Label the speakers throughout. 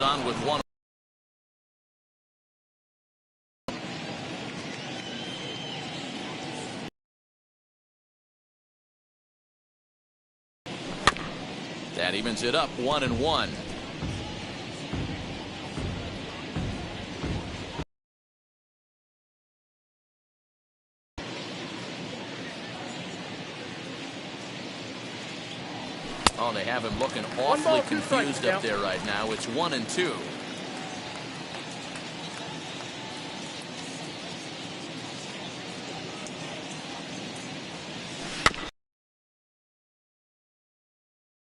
Speaker 1: On with one. That evens it up 1-1. Oh, they have him looking awfully confused up there right now. It's 1-2.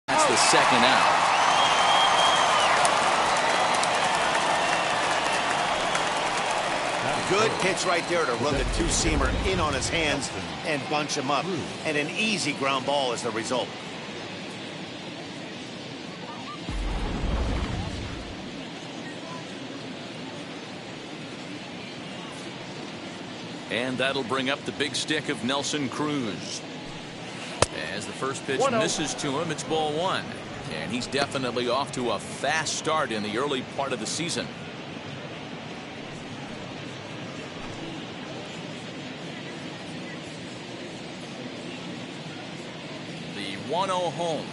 Speaker 1: That's the second out.
Speaker 2: Good pitch right there to run the two-seamer in on his hands and bunch him up. And an easy ground ball is the result.
Speaker 1: And that'll bring up the big stick of Nelson Cruz. As the first pitch misses to him, it's ball one. And he's definitely off to a fast start in the early part of the season. The 1-0 home.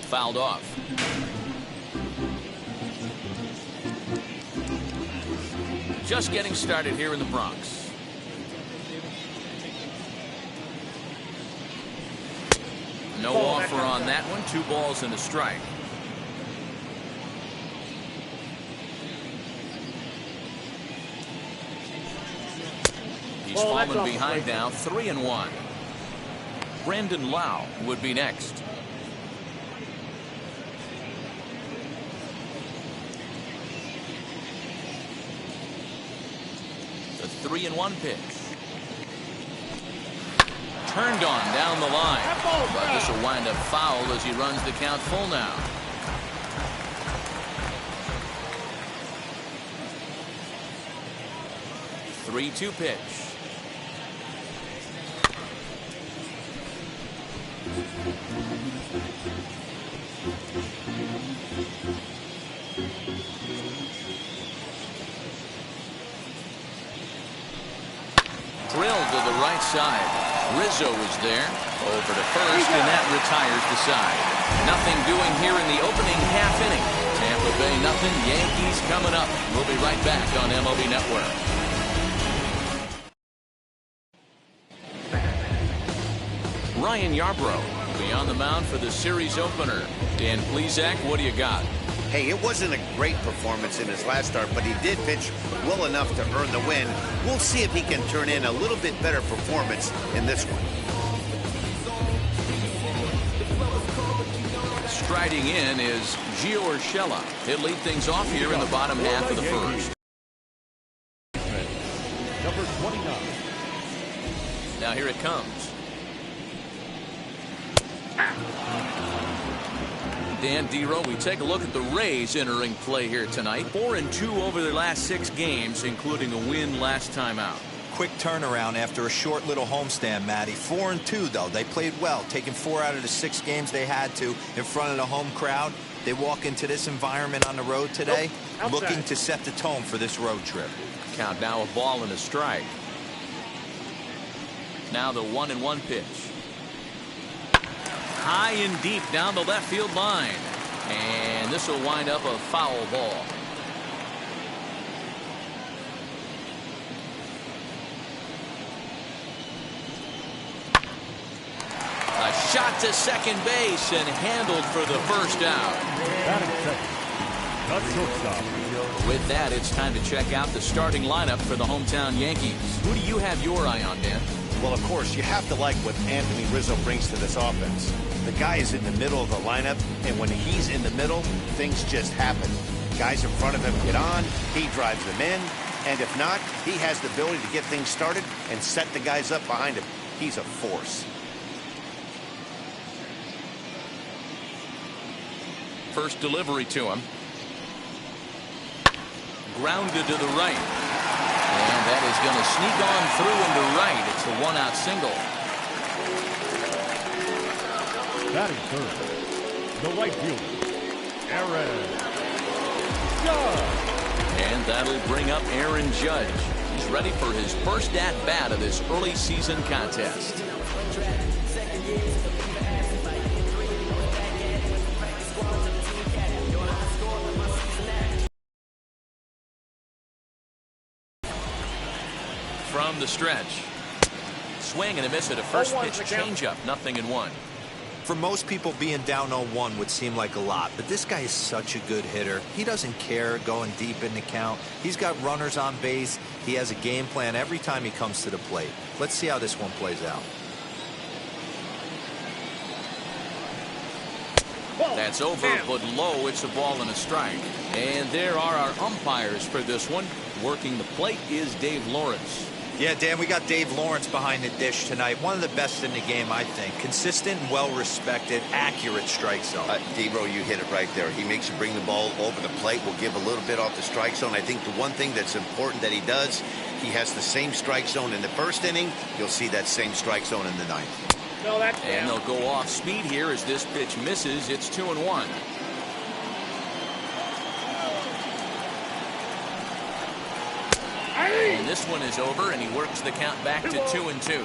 Speaker 1: Fouled off. Just getting started here in the Bronx. No offer on that one. 2 balls and a strike. He's fallen behind now, 3-1. Brandon Lau would be next. The 3-1 pitch. Turned on down the line. But this will wind up foul as he runs the count full now. The 3-2 pitch. Drilled to the right side. Rizzo is there. Over to first, and that retires the side. Nothing doing here in the opening half inning. Tampa Bay nothing. Yankees coming up. We'll be right back on MLB Network. Ryan Yarbrough will be on the mound for the series opener. Dan Plesac, what do you got?
Speaker 2: Hey, it wasn't a great performance in his last start, but he did pitch well enough to earn the win. We'll see if he can turn in a little bit better performance in this one.
Speaker 1: Striding in is Gio Urshela. He'll lead things off here in the bottom half of the first.
Speaker 3: Number 29.
Speaker 1: Now here it comes. Dan Dero, we take a look at the Rays entering play here tonight. 4-2 over their last 6 games, including a win last time out.
Speaker 4: Quick turnaround after a short little homestand, Matty. 4-2, though. They played well, taking 4 out of the 6 games they had to in front of the home crowd. They walk into this environment on the road today looking to set the tone for this road trip.
Speaker 1: Count now a ball and a strike. Now the 1-1 pitch. High and deep down the left field line. And this will wind up a foul ball. A shot to second base and handled for the first out. With that, it's time to check out the starting lineup for the hometown Yankees. Who do you have your eye on, Dan?
Speaker 2: Well, of course, you have to like what Anthony Rizzo brings to this offense. The guy is in the middle of the lineup, and when he's in the middle, things just happen. Guys in front of him get on, he drives them in, and if not, he has the ability to get things started and set the guys up behind him. He's a force.
Speaker 1: First delivery to him. Grounded to the right. And that is going to sneak on through into right. It's a 1-out single.
Speaker 3: Batting third, the right fielder,
Speaker 1: And that'll bring up Aaron Judge. He's ready for his first at-bat of this early season contest. From the stretch. Swing and a miss at a first pitch changeup. 0-1.
Speaker 4: For most people, being down 0-1 would seem like a lot, but this guy is such a good hitter. He doesn't care going deep in the count. He's got runners on base. He has a game plan every time he comes to the plate. Let's see how this one plays out.
Speaker 1: That's over, but low. It's a ball and a strike. And there are our umpires for this one. Working the plate is Dave Lawrence.
Speaker 4: Yeah, Dan, we got Dave Lawrence behind the dish tonight. One of the best in the game, I think. Consistent and well-respected, accurate strike zone.
Speaker 2: D-Bro, you hit it right there. He makes you bring the ball over the plate. Will give a little bit off the strike zone. I think the one thing that's important that he does, he has the same strike zone in the first inning. You'll see that same strike zone in the ninth.
Speaker 1: And they'll go off speed here as this pitch misses. It's 2-1. And this one is over, and he works the count back to 2-2.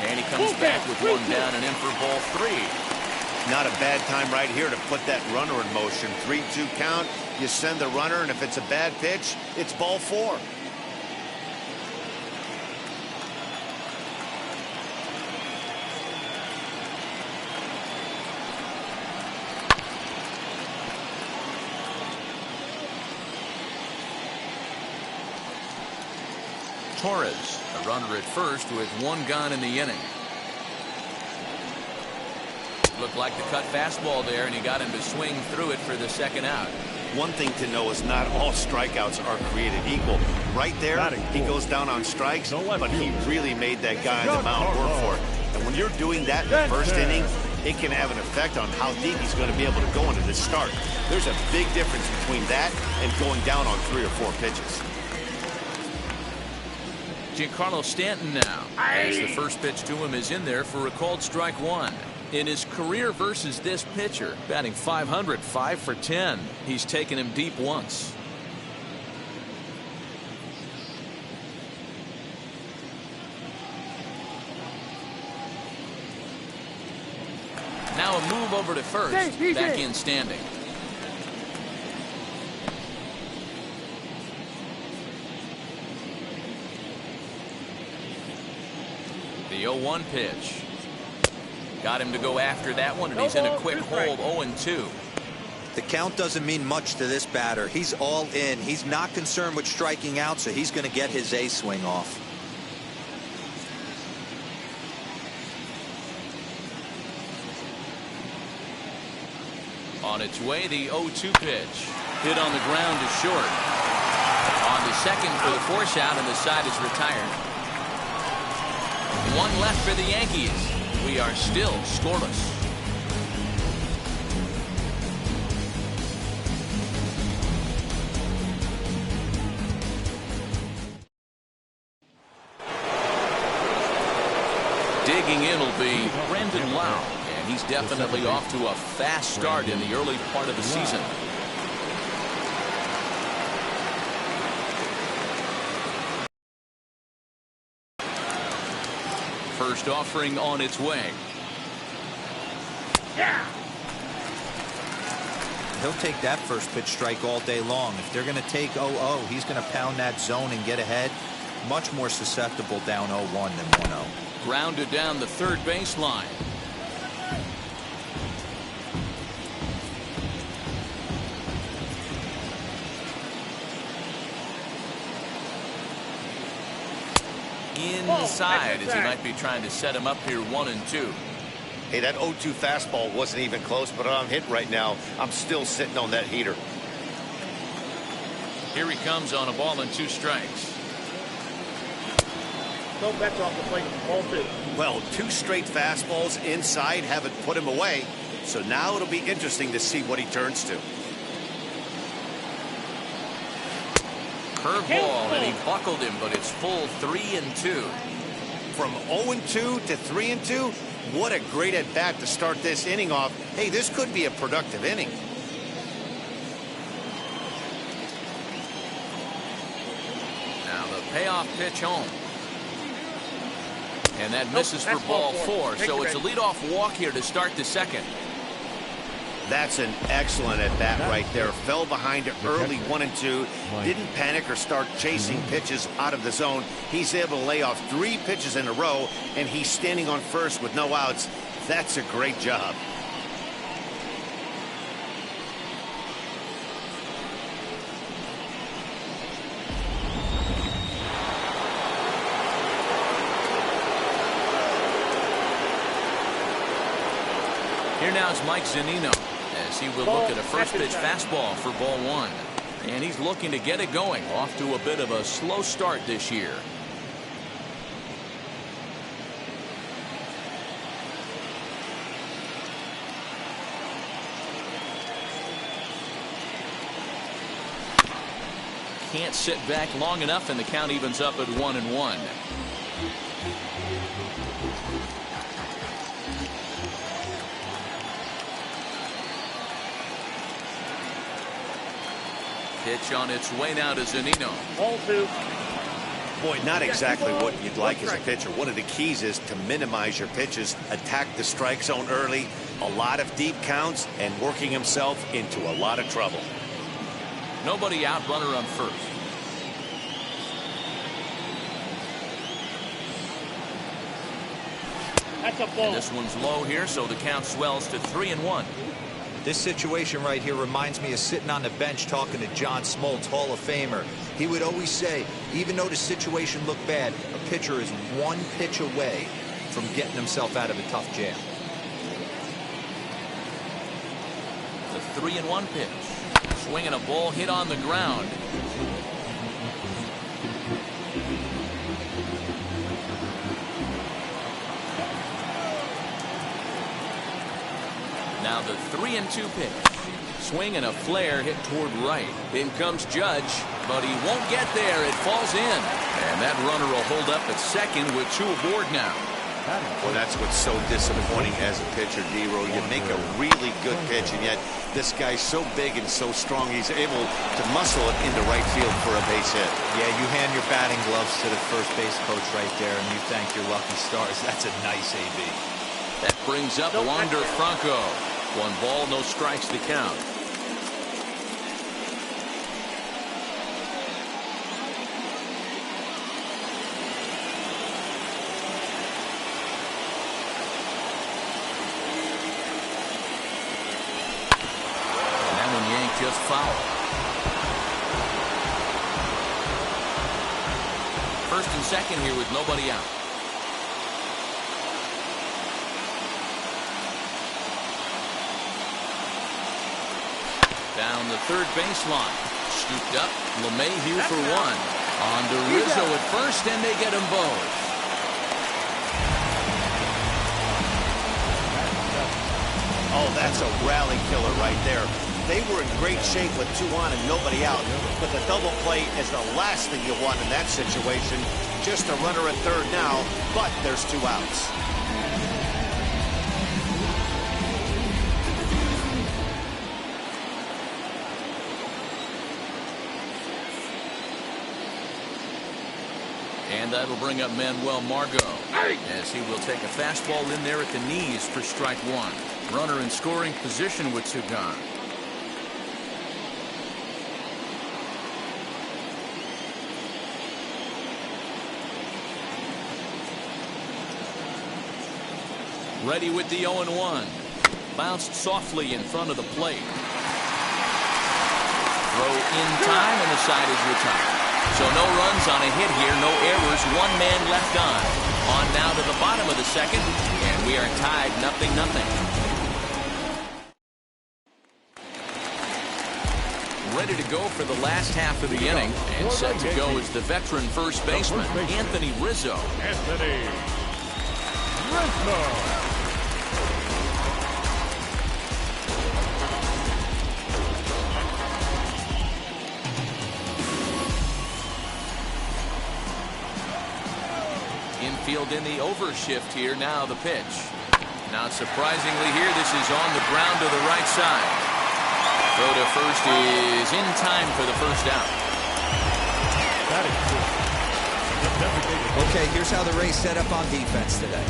Speaker 1: And he comes back with one down and in for ball 3.
Speaker 2: Not a bad time right here to put that runner in motion. 3-2 count. You send the runner, and if it's a bad pitch, it's ball 4.
Speaker 1: Torres, a runner at first with one gone in the inning. Looked like the cut fastball there, and he got him to swing through it for the second out.
Speaker 2: One thing to know is not all strikeouts are created equal. Right there, he goes down on strikes, but he really made that guy on the mound work for it. And when you're doing that in the first inning, it can have an effect on how deep he's going to be able to go into this start. There's a big difference between that and going down on 3 or 4 pitches.
Speaker 1: Giancarlo Stanton now, as the first pitch to him is in there for a called strike 1. In his career versus this pitcher, batting .500, 5 for 10. He's taken him deep once. Now a move over to first, back in standing. The 0-1 pitch. Got him to go after that one, and he's in a quick hold. 0-2.
Speaker 4: The count doesn't mean much to this batter. He's all in. He's not concerned with striking out, so he's going to get his A swing off.
Speaker 1: On its way, the 0-2 pitch. Hit on the ground to short. On to second for the force out, and the side is retired. One left for the Yankees. We are still scoreless. Digging in will be Brendan Lau, and he's definitely off to a fast start in the early part of the season. First offering on its way.
Speaker 4: He'll take that first pitch strike all day long. If they're going to take 0-0, he's going to pound that zone and get ahead. Much more susceptible down 0-1 than 1-0.
Speaker 1: Grounded down the third baseline. Inside, as he might be trying to set him up here 1-2.
Speaker 2: Hey, that 0-2 fastball wasn't even close, but I'm hit right now. I'm still sitting on that heater.
Speaker 1: Here he comes on a ball and 2 strikes.
Speaker 3: No, that's off the plate. Ball 2.
Speaker 2: Well, 2 straight fastballs inside haven't put him away, so now it'll be interesting to see what he turns to.
Speaker 1: Curveball, and he buckled him, but it's full 3-2.
Speaker 2: From 0-2 to 3-2, what a great at-bat to start this inning off. Hey, this could be a productive inning.
Speaker 1: Now the payoff pitch home. And that misses for ball 4, so it's a leadoff walk here to start the second.
Speaker 2: That's an excellent at-bat right there. Fell behind early 1-2. Didn't panic or start chasing pitches out of the zone. He's able to lay off 3 pitches in a row, and he's standing on first with no outs. That's a great job.
Speaker 1: Here now is Mike Zunino, as he will look at a first pitch fastball for ball 1. And he's looking to get it going, off to a bit of a slow start this year. Can't sit back long enough, and the count evens up at 1-1. Pitch on its way now to Zunino.
Speaker 3: Ball 2.
Speaker 2: Boy, not exactly what you'd like as a pitcher. One of the keys is to minimize your pitches, attack the strike zone early, a lot of deep counts, and working himself into a lot of trouble.
Speaker 1: Nobody out, runner on first.
Speaker 3: That's a ball.
Speaker 1: And this one's low here, so the count swells to 3-1.
Speaker 4: This situation right here reminds me of sitting on the bench talking to John Smoltz, Hall of Famer. He would always say, even though the situation looked bad, a pitcher is 1 pitch away from getting himself out of a tough jam.
Speaker 1: The 3-1 pitch. Swinging a ball hit on the ground. Now the 3-2 pitch. Swing and a flare hit toward right. In comes Judge, but he won't get there. It falls in. And that runner will hold up at second with 2 aboard now.
Speaker 2: Well, that's what's so disappointing as a pitcher, D-Row. You make a really good pitch, and yet this guy's so big and so strong, he's able to muscle it into right field for a base hit.
Speaker 4: Yeah, you hand your batting gloves to the first base coach right there, and you thank your lucky stars. That's a nice AB.
Speaker 1: That brings up Wander Franco. 1 ball, no strikes to count. And that one yanked just foul. First and second here with nobody out. Down the third baseline. Scooped up. LeMahieu for 1. On to Rizzo at first, and they get them both.
Speaker 2: Oh, that's a rally killer right there. They were in great shape with 2 on and nobody out. But the double play is the last thing you want in that situation. Just a runner at third now, but there's 2 outs.
Speaker 1: And that'll bring up Manuel Margot, as he will take a fastball in there at the knees for strike 1. Runner in scoring position with 2 gone. Ready with the 0-1. Bounced softly in front of the plate. Throw in time, and the side is retired. So no runs on a hit here, no errors, 1 man left on. On now to the bottom of the second, and we are tied 0-0. Ready to go for the last half of the inning, and set to go is the veteran first baseman, Anthony Rizzo.
Speaker 3: Anthony Rizzo.
Speaker 1: Field in the overshift here. Now the pitch. Not surprisingly here, this is on the ground to the right side. Throw to first is in time for the first out.
Speaker 4: Okay, here's how the Rays set up on defense today.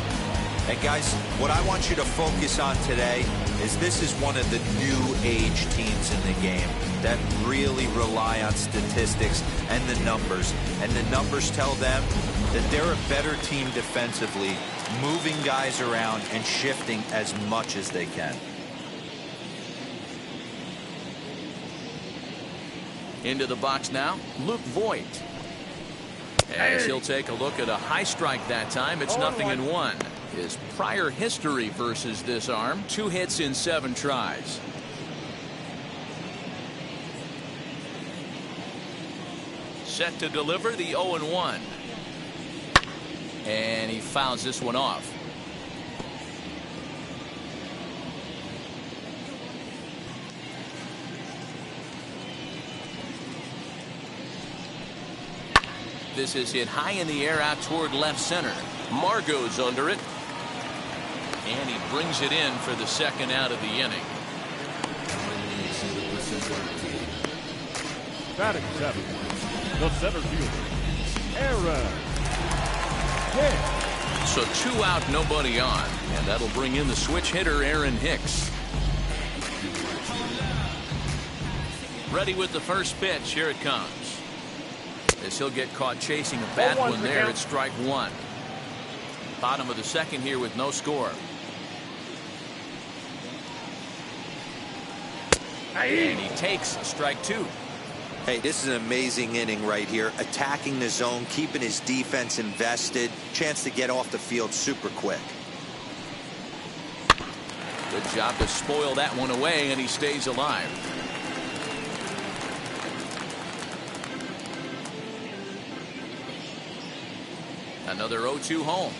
Speaker 4: And guys, what I want you to focus on today is this is one of the new age teams in the game that really rely on statistics and the numbers. And the numbers tell them that they're a better team defensively, moving guys around and shifting as much as they can.
Speaker 1: Into the box now, Luke Voigt. As he'll take a look at a high strike that time, it's 0-1. His prior history versus this arm, 2 hits in 7 tries. Set to deliver the 0-1. And he fouls this one off. This is hit high in the air out toward left center. Margot's under it. And he brings it in for the second out of the inning.
Speaker 3: Batting 7, the center fielder, Aaron Hicks.
Speaker 1: So 2 out, nobody on. And that'll bring in the switch hitter, Aaron Hicks. Ready with the first pitch. Here it comes. As he'll get caught chasing a bad one there at strike 1. Bottom of the second here with no score. And he takes strike 2.
Speaker 4: Hey, this is an amazing inning right here. Attacking the zone, keeping his defense invested. Chance to get off the field super quick.
Speaker 1: Good job to spoil that one away, and he stays alive. Another 0-2 home.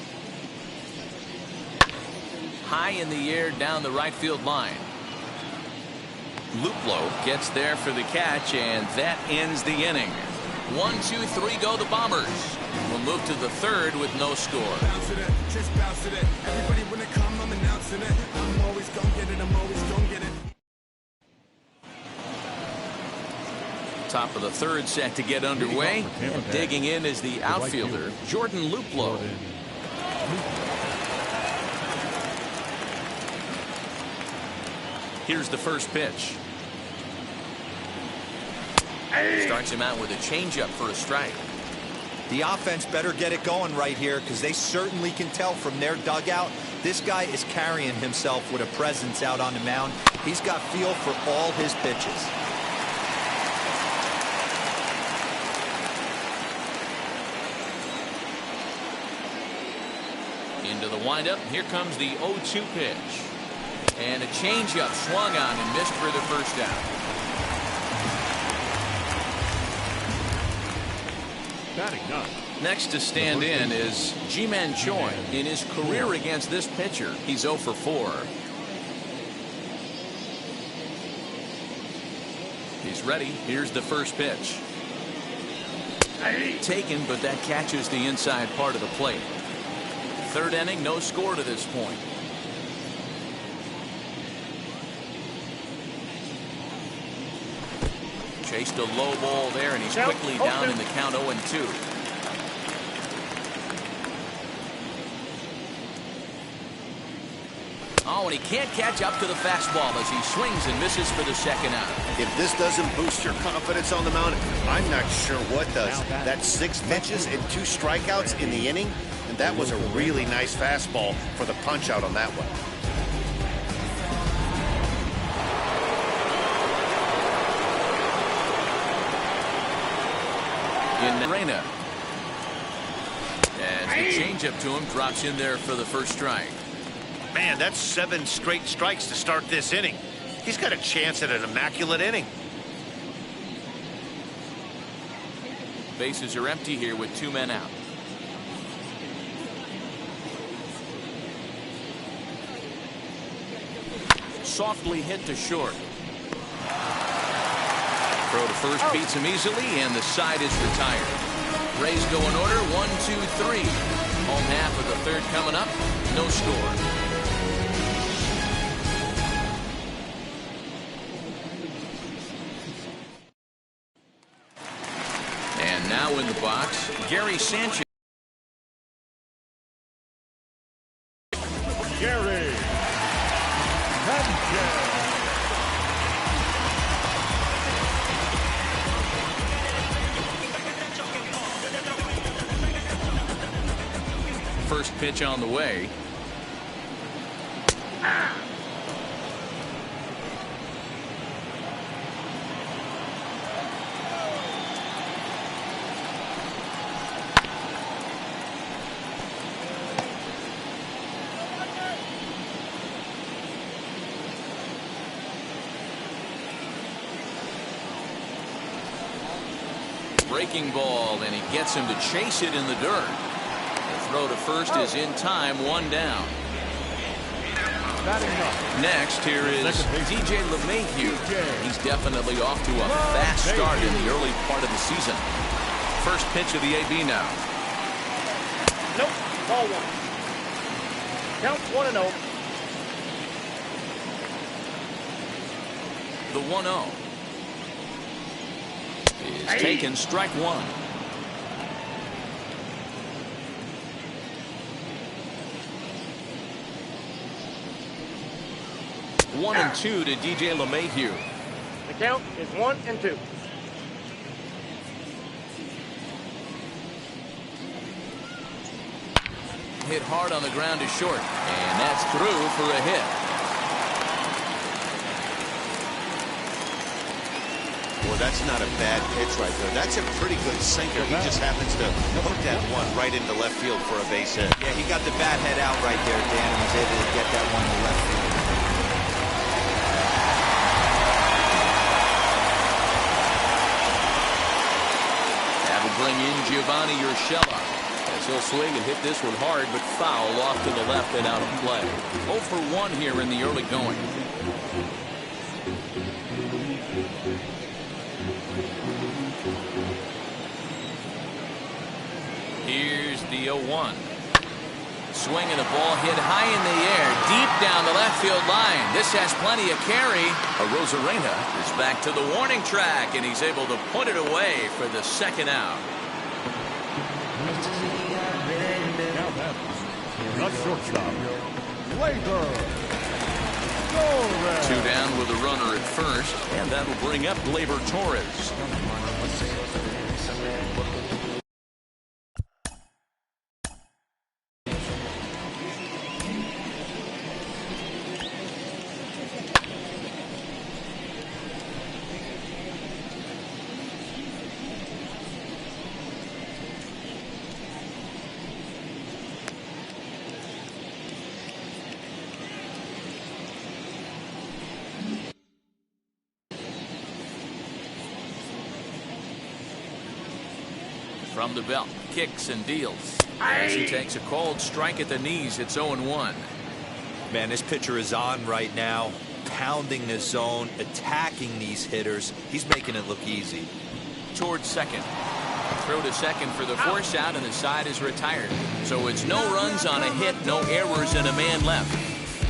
Speaker 1: High in the air down the right field line. Luplow gets there for the catch, and that ends the inning. 1, 2, 3 go the Bombers. We'll move to the third with no score. Top of the third set to get underway. And digging in is the outfielder, Jordan Luplow. Here's the first pitch. Starts him out with a changeup for a strike.
Speaker 4: The offense better get it going right here, because they certainly can tell from their dugout this guy is carrying himself with a presence out on the mound. He's got feel for all his pitches.
Speaker 1: Into the windup. Here comes the 0-2 pitch. And a changeup swung on and missed for the first out.
Speaker 3: Batting 9.
Speaker 1: Next to stand in is Ji-Man Choi. In his career against this pitcher, he's 0 for 4. He's ready. Here's the first pitch. Taken, but that catches the inside part of the plate. Third inning, no score to this point. Chased a low ball there, and he's quickly down in the count 0-2. Oh, and he can't catch up to the fastball as he swings and misses for the second out.
Speaker 2: If this doesn't boost your confidence on the mound, I'm not sure what does. That's 6 pitches and 2 strikeouts in the inning, and that was a really nice fastball for the punch out on that one.
Speaker 1: In Reina. As the changeup to him drops in there for the first strike.
Speaker 2: Man, that's 7 straight strikes to start this inning. He's got a chance at an immaculate inning.
Speaker 1: Bases are empty here with 2 men out. Softly hit to short. Throw to first beats him easily, and the side is retired. Rays go in order, 1, 2, 3. Home half of the third coming up. No score. And now in the box, Gary Sanchez.
Speaker 3: Gary Sanchez.
Speaker 1: First pitch on the way. Breaking ball, and he gets him to chase it in the dirt. Throw to first is in time, 1 down. Next, here is DJ LeMahieu. He's definitely off to a fast start in the early part of the season. First pitch of the AB now.
Speaker 5: Nope, ball 1. Count 1-0.
Speaker 1: The 1-0 is taken, strike 1. 1-2 to DJ LeMahieu.
Speaker 5: The count is 1-2.
Speaker 1: Hit hard on the ground is short, and that's through for a hit.
Speaker 2: Well, that's not a bad pitch right there. That's a pretty good sinker. He just happens to hook that one right into left field for a base hit.
Speaker 4: Yeah, he got the bat head out right there, Dan, and was able to get that one to left field.
Speaker 1: Bring in Giovanni Urshela as he'll swing and hit this one hard, but foul off to the left and out of play. 0 for 1 here in the early going. Here's the 0-1. Swing and the ball hit high in the air, deep down the left field line. This has plenty of carry. Arozarena is back to the warning track, and he's able to put it away for the second out.
Speaker 3: Now that's the shortstop, Gleyber Torres.
Speaker 1: 2 down with a runner at first, and that'll bring up Gleyber Torres. From the belt, kicks and deals. As he takes a cold strike at the knees, it's 0-1.
Speaker 4: Man, this pitcher is on right now, pounding the zone, attacking these hitters. He's making it look easy.
Speaker 1: Towards second. Throw to second for the force out, and the side is retired. So it's no runs on a hit, no errors, and a man left.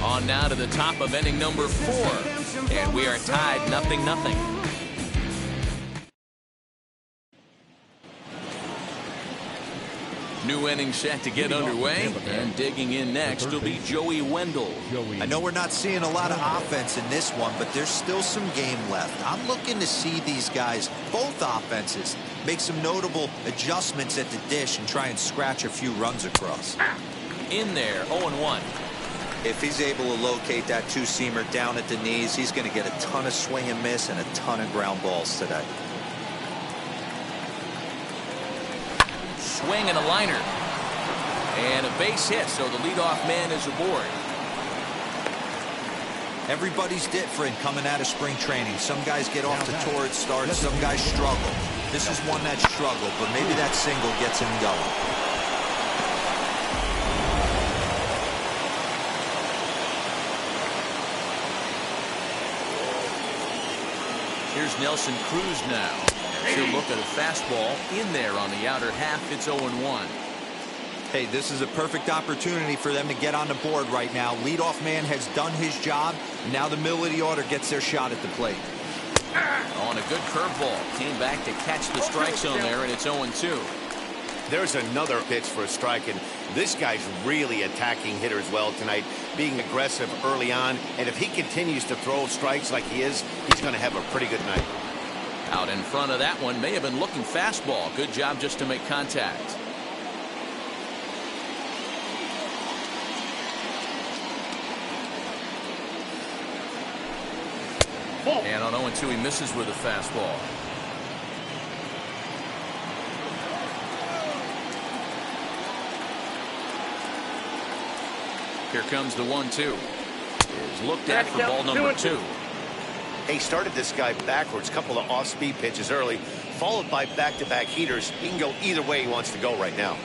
Speaker 1: On now to the top of inning number 4. And we are tied 0-0. New inning set to get underway, and digging in next will be Joey Wendell.
Speaker 4: I know we're not seeing a lot of offense in this one, but there's still some game left. I'm looking to see these guys, both offenses, make some notable adjustments at the dish and try and scratch a few runs across.
Speaker 1: In there, 0-1.
Speaker 4: If he's able to locate that two-seamer down at the knees, he's going to get a ton of swing and miss and a ton of ground balls today.
Speaker 1: Swing and a liner. And a base hit, so the leadoff man is aboard.
Speaker 4: Everybody's different coming out of spring training. Some guys get off to torrid starts, some guys struggle. This is one that struggled, but maybe that single gets him going.
Speaker 1: Here's Here's Nelson Cruz now. She'll look at a fastball in there on the outer half. It's 0-1.
Speaker 4: Hey, this is a perfect opportunity for them to get on the board right now. Leadoff man has done his job. Now the middle of the order gets their shot at the plate.
Speaker 1: On a good curveball. Came back to catch the strike zone there, and it's 0-2.
Speaker 2: There's another pitch for a strike, and this guy's really attacking hitters well tonight, being aggressive early on. And if he continues to throw strikes like he is, he's going to have a pretty good night.
Speaker 1: Out in front of that one, may have been looking fastball. Good job just to make contact. And on 0-2, he misses with a fastball. Here comes the 1-2. Is looked at for ball number 2.
Speaker 2: He started this guy backwards, couple of off-speed pitches early, followed by back-to-back heaters. He can go either way he wants to go right now.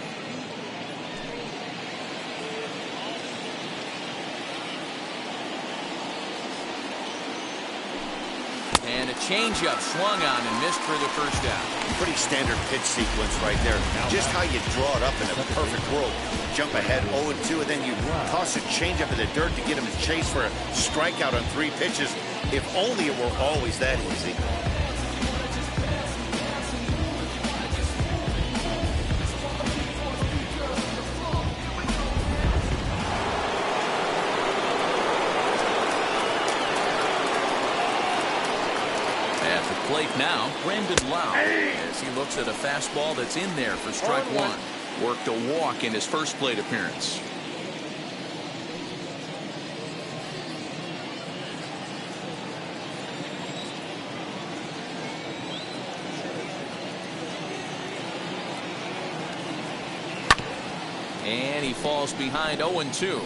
Speaker 1: And a changeup swung on and missed for the first out.
Speaker 2: Pretty standard pitch sequence right there. Just how you draw it up in a perfect world. Jump ahead 0-2, and then you toss a changeup in the dirt to get him to chase for a strikeout on 3 pitches. If only it were always that easy.
Speaker 1: Plate now, Brandon Lau, as he looks at a fastball that's in there for strike 1. Worked a walk in his first plate appearance. And he falls behind 0-2.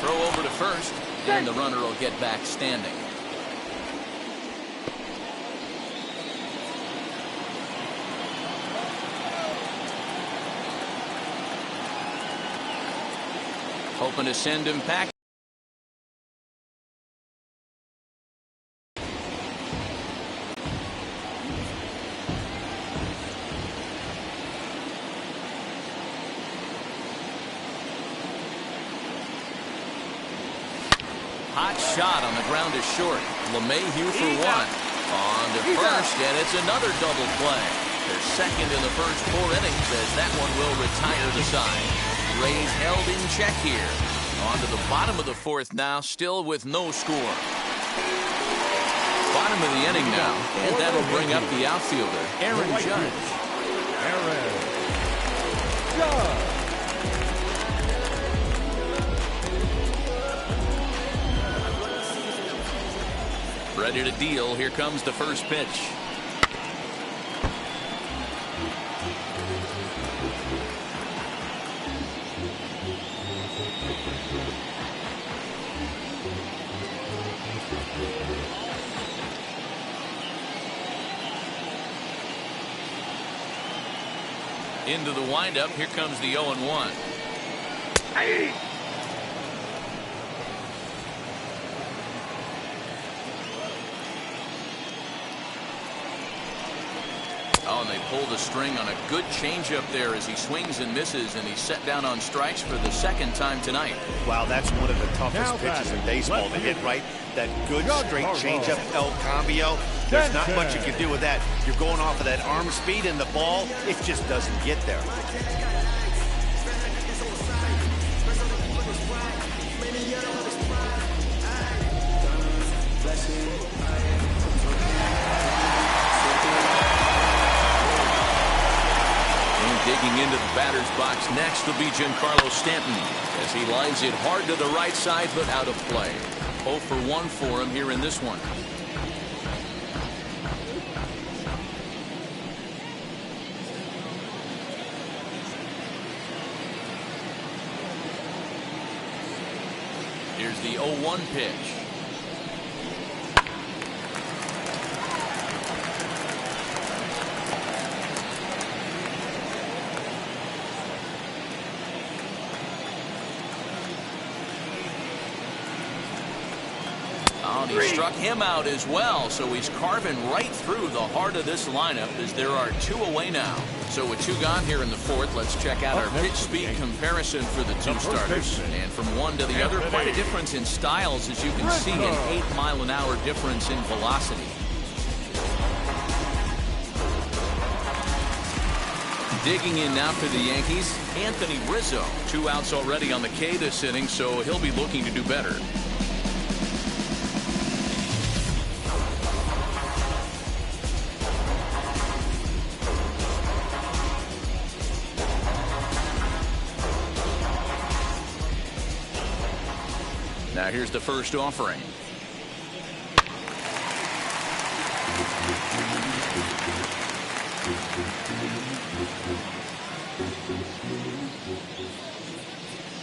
Speaker 1: Throw over to first, and the runner will get back standing. Hoping to send him back. Hot shot on the ground is short. LeMahieu for 1. On to first, and it's another double play. They're second in the first 4 innings as that one will retire the side. Rays held in check here. On to the bottom of the 4th now, still with no score. Bottom of the inning now, and that'll bring up the outfielder, Aaron Judge.
Speaker 3: Aaron Judge.
Speaker 1: Ready to deal. Here comes the first pitch. Into the windup. Here comes the 0-1. Oh, and they pull the string on a good changeup there as he swings and misses, and he's set down on strikes for the 2nd time tonight.
Speaker 2: Wow, that's one of the toughest pitches in baseball to hit, right? That good straight changeup, El Cambio. There's not much you can do with that. You're going off of that arm speed, and the ball, it just doesn't get there.
Speaker 1: Digging into the batter's box next will be Giancarlo Stanton as he lines it hard to the right side but out of play. 0 for 1 for him here in this one. Here's the 0-1 pitch. he struck him out as well, so he's carving right through the heart of this lineup as there are 2 away now. So with 2 gone here in the 4th, let's check out our pitch speed comparison for the 2 starters. And from one to the other, quite a difference in styles, as you can see, an 8-mile-an-hour difference in velocity. Digging in now for the Yankees, Anthony Rizzo. 2 outs already on the K this inning, so he'll be looking to do better. Now here's the first offering.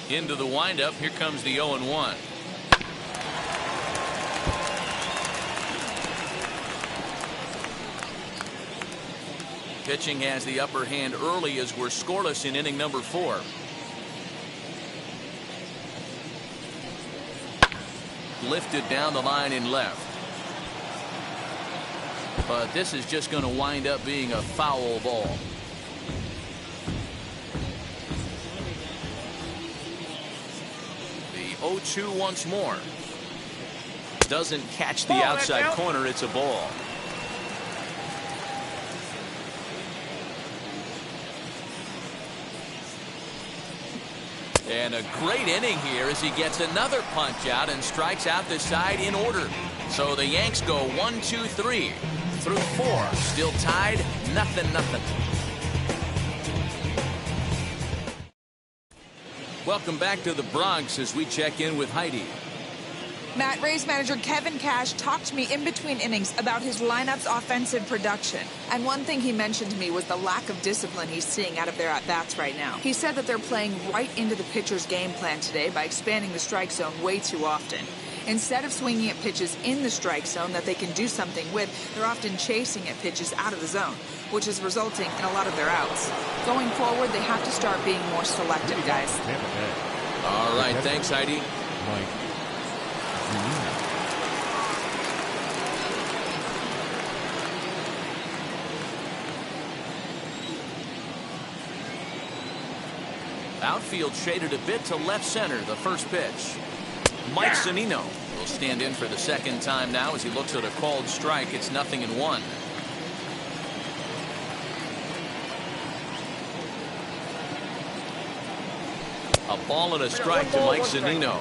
Speaker 1: Into the windup. Here comes the 0-1. Pitching has the upper hand early as we're scoreless in inning number 4. Lifted down the line in left. But this is just going to wind up being a foul ball. The 0-2 once more. Doesn't catch the outside corner. It's a ball. And a great inning here as he gets another punch out and strikes out the side in order. So the Yanks go 1-2-3 through 4. Still tied, 0-0. Welcome back to the Bronx as we check in with Heidi.
Speaker 6: Matt, Rays manager Kevin Cash talked to me in between innings about his lineup's offensive production. And one thing he mentioned to me was the lack of discipline he's seeing out of their at-bats right now. He said that they're playing right into the pitcher's game plan today by expanding the strike zone way too often. Instead of swinging at pitches in the strike zone that they can do something with, they're often chasing at pitches out of the zone, which is resulting in a lot of their outs. Going forward, they have to start being more selective, guys.
Speaker 1: All right, thanks, Heidi. Outfield shaded a bit to left center. The first pitch. Mike Zunino will stand in for the second time now as he looks at a called strike. It's 0-1. A ball and a strike to Mike Zunino.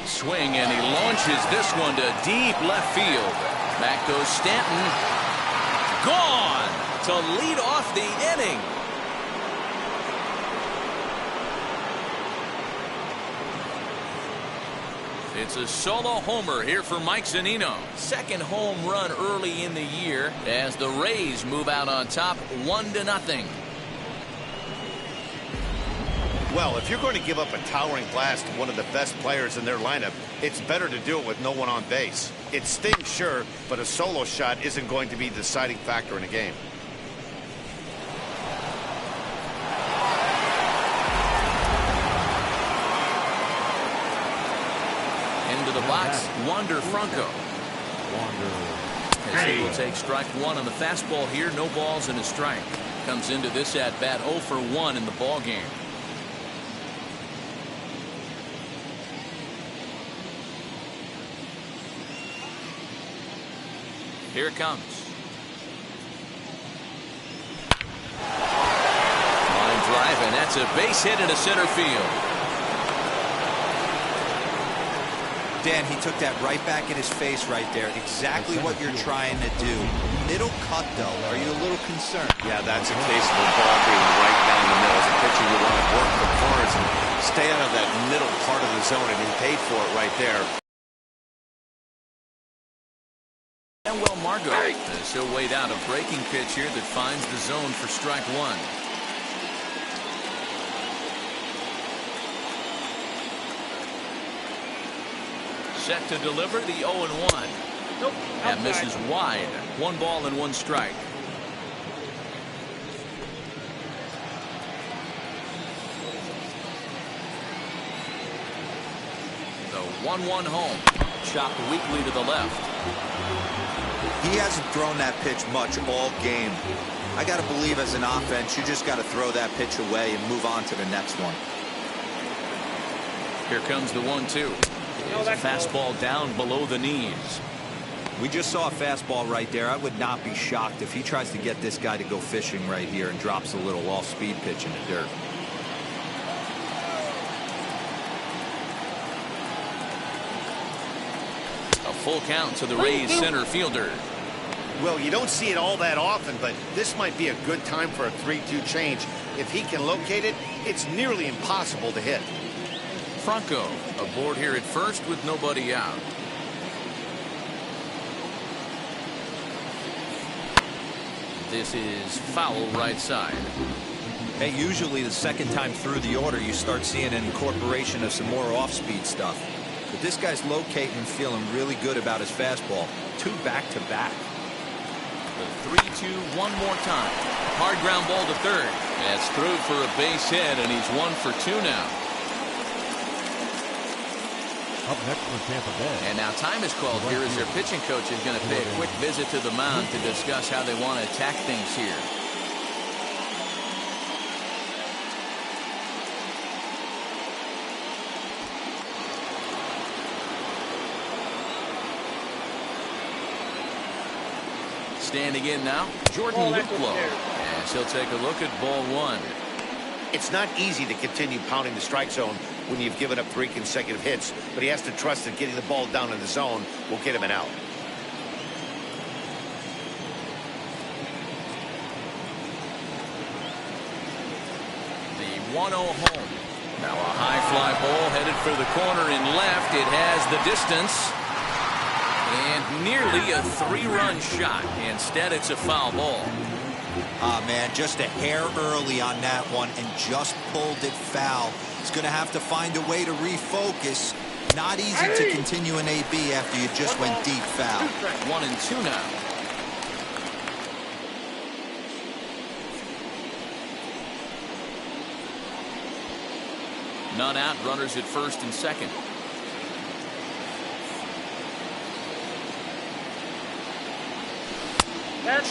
Speaker 1: Swing, and he launches this one to deep left field. Back goes Stanton. Gone to lead off the inning. It's a solo homer here for Mike Zunino. Second home run early in the year as the Rays move out on top 1-0.
Speaker 2: Well, if you're going to give up a towering blast to one of the best players in their lineup, it's better to do it with no one on base. It stings, sure, but a solo shot isn't going to be the deciding factor in a game.
Speaker 1: Into the box, Wander Franco. As he will take strike 1 on the fastball here. No balls and a strike. Comes into this at bat 0 for 1 in the ball game. Here it comes. Line drive, and that's a base hit into center field.
Speaker 4: Dan, he took that right back in his face right there. Exactly what you're trying to do. Middle cut, though. Are you a little concerned?
Speaker 2: Yeah, that's a case of the ball being right down the middle. As a pitcher, you want to work the corners and stay out of that middle part of the zone, and he paid for it right there.
Speaker 1: And well, Margot, as he'll wait out a breaking pitch here that finds the zone for strike 1. Set to deliver the 0-1.
Speaker 5: Nope.
Speaker 1: That misses wide. 1 ball and 1 strike. 1-1 home. Chopped weakly to the left.
Speaker 4: He hasn't thrown that pitch much all game. I got to believe as an offense, you just got to throw that pitch away and move on to the next one.
Speaker 1: Here comes the 1-2. It's a fastball down below the knees.
Speaker 4: We just saw a fastball right there. I would not be shocked if he tries to get this guy to go fishing right here and drops a little off-speed pitch in the dirt.
Speaker 1: A full count to the Rays center fielder.
Speaker 2: Well, you don't see it all that often, but this might be a good time for a 3-2 change. If he can locate it, it's nearly impossible to hit.
Speaker 1: Franco aboard here at first with nobody out. This is foul right side.
Speaker 4: Hey, usually the second time through the order, you start seeing an incorporation of some more off-speed stuff. But this guy's locating and feeling really good about his fastball. 2 back-to-back.
Speaker 1: The 3-2 one more time. Hard ground ball to third. That's through for a base hit, and he's 1 for 2 now.
Speaker 3: Up next for Tampa Bay.
Speaker 1: And now time is called here as their pitching coach is going to pay a quick visit to the mound to discuss how they want to attack things here. Standing in now, Jordan Luplow, as he'll take a look at ball 1.
Speaker 2: It's not easy to continue pounding the strike zone when you've given up 3 consecutive hits, but he has to trust that getting the ball down in the zone will get him an out.
Speaker 1: The 1-0 home. Now a high fly ball headed for the corner and left. It has the distance. And nearly a 3-run shot. Instead, it's a foul ball.
Speaker 4: Man, just a hair early on that one and just pulled it foul. He's going to have to find a way to refocus. Not easy to continue an AB after you just went deep foul.
Speaker 1: 1-2 now. None out, runners at first and second.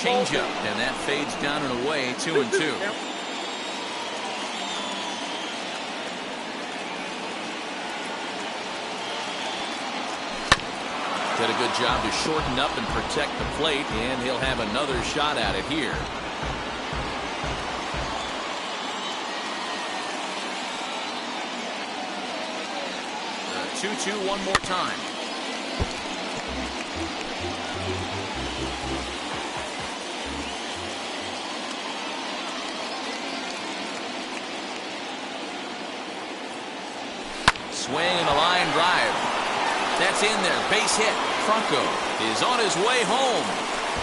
Speaker 1: Changeup, and that fades down and away. 2-2. Did a good job to shorten up and protect the plate, and he'll have another shot at it here. The 2-2 one more time. Swing and a line drive. That's in there. Base hit. Franco is on his way home.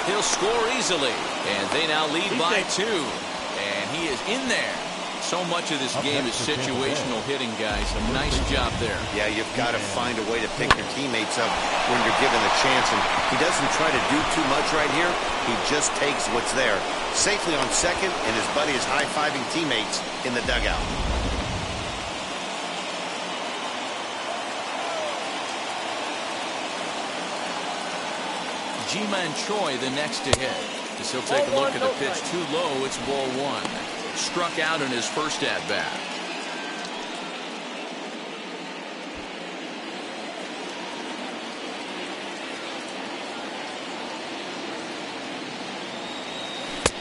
Speaker 1: He'll score easily. And they now lead by 2. And he is in there. So much of this game is situational hitting, guys. A nice job there.
Speaker 2: Yeah, you've got to find a way to pick your teammates up when you're given the chance. And he doesn't try to do too much right here. He just takes what's there. Safely on second, and his buddy is high-fiving teammates in the dugout.
Speaker 1: G-Man Choi the next to hit. As he'll take a look at the pitch too low, it's ball 1. Struck out in his first at-bat.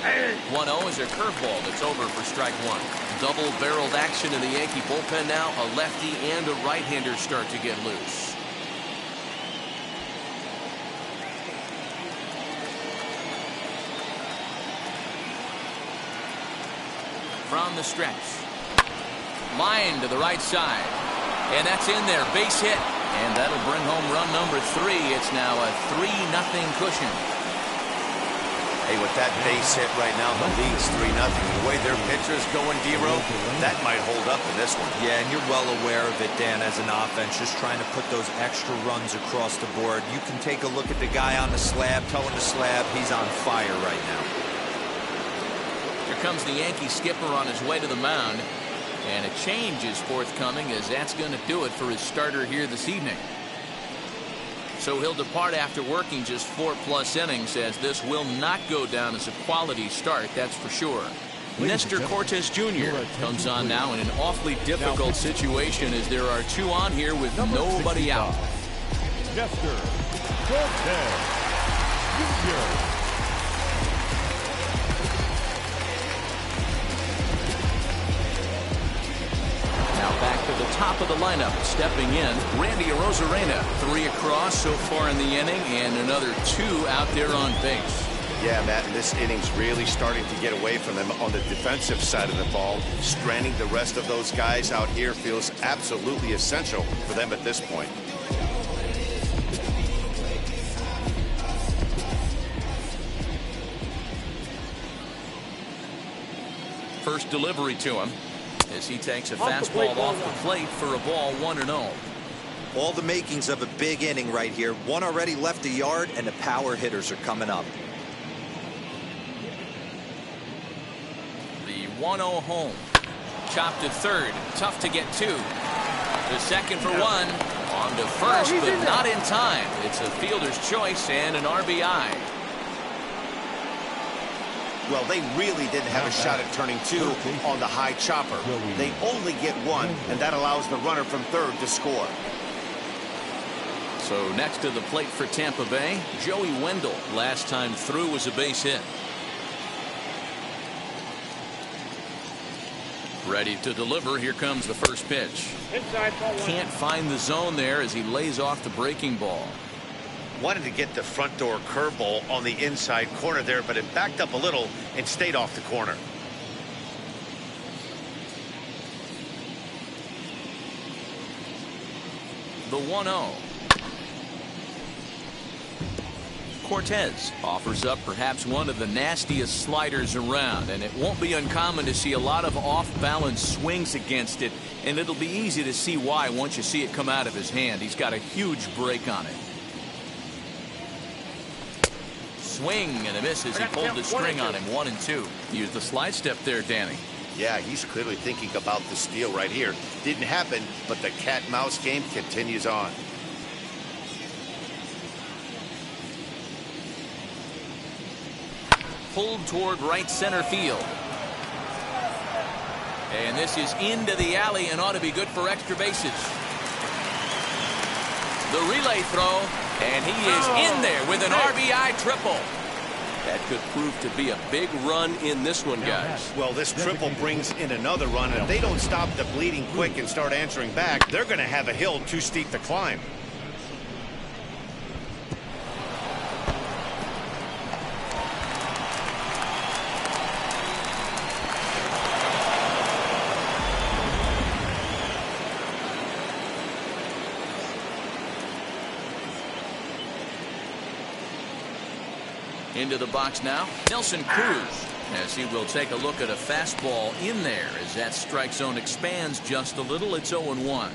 Speaker 1: Hey. 1-0 is a curveball that's over for strike 1. Double-barreled action in the Yankee bullpen now. A lefty and a right-hander start to get loose. From the stretch. Line to the right side. And that's in there. Base hit. And that'll bring home run number 3. It's now a 3-0 cushion.
Speaker 2: Hey, with that base hit right now, the league's 3-0. The way their pitcher's going, D-Row, that might hold up in this one.
Speaker 4: Yeah, and you're well aware of it, Dan, as an offense, just trying to put those extra runs across the board. You can take a look at the guy on the slab, towing the slab. He's on fire right now.
Speaker 1: Here comes the Yankee skipper on his way to the mound. And a change is forthcoming, as that's going to do it for his starter here this evening. So he'll depart after working just 4+ innings, as this will not go down as a quality start, that's for sure. Nestor Cortes Jr. comes on now in an awfully difficult situation, as there are 2 on here with nobody out.
Speaker 3: Nestor Cortes Jr.
Speaker 1: Now back to the top of the lineup, stepping in, Randy Arozarena. 3 across so far in the inning, and another 2 out there on base.
Speaker 2: Yeah, Matt, and this inning's really starting to get away from them on the defensive side of the ball. Stranding the rest of those guys out here feels absolutely essential for them at this point.
Speaker 1: First delivery to him, as he takes a fastball off the plate for a ball, 1-0.
Speaker 4: All the makings of a big inning right here. One already left the yard, and the power hitters are coming up.
Speaker 1: The 1-0 home. Chopped to third. Tough to get to. The second for 1. On to first, but not in time. It's a fielder's choice and an RBI.
Speaker 2: Well, they really didn't have a shot at turning 2 on the high chopper. They only get 1, and that allows the runner from third to score.
Speaker 1: So next to the plate for Tampa Bay, Joey Wendell. Last time through was a base hit. Ready to deliver. Here comes the first pitch.
Speaker 5: Inside ball 1.
Speaker 1: Can't find the zone there as he lays off the breaking ball.
Speaker 2: Wanted to get the front door curveball on the inside corner there, but it backed up a little and stayed off the corner.
Speaker 1: The 1-0. Cortes offers up perhaps one of the nastiest sliders around, and it won't be uncommon to see a lot of off-balance swings against it, and it'll be easy to see why once you see it come out of his hand. He's got a huge break on it. Swing and a miss as he pulled the string on him. 1-2. Use the slide step there, Danny.
Speaker 2: Yeah, he's clearly thinking about the steal right here. Didn't happen, but the cat-mouse game continues on.
Speaker 1: Pulled toward right center field. And this is into the alley and ought to be good for extra bases. The relay throw, and he is in there with an RBI triple. That could prove to be a big run in this one, guys.
Speaker 2: Well, this triple brings in another run, and if they don't stop the bleeding quick and start answering back, they're going to have a hill too steep to climb.
Speaker 1: Into the box now, Nelson Cruz, as he will take a look at a fastball in there as that strike zone expands just a little. It's 0-1.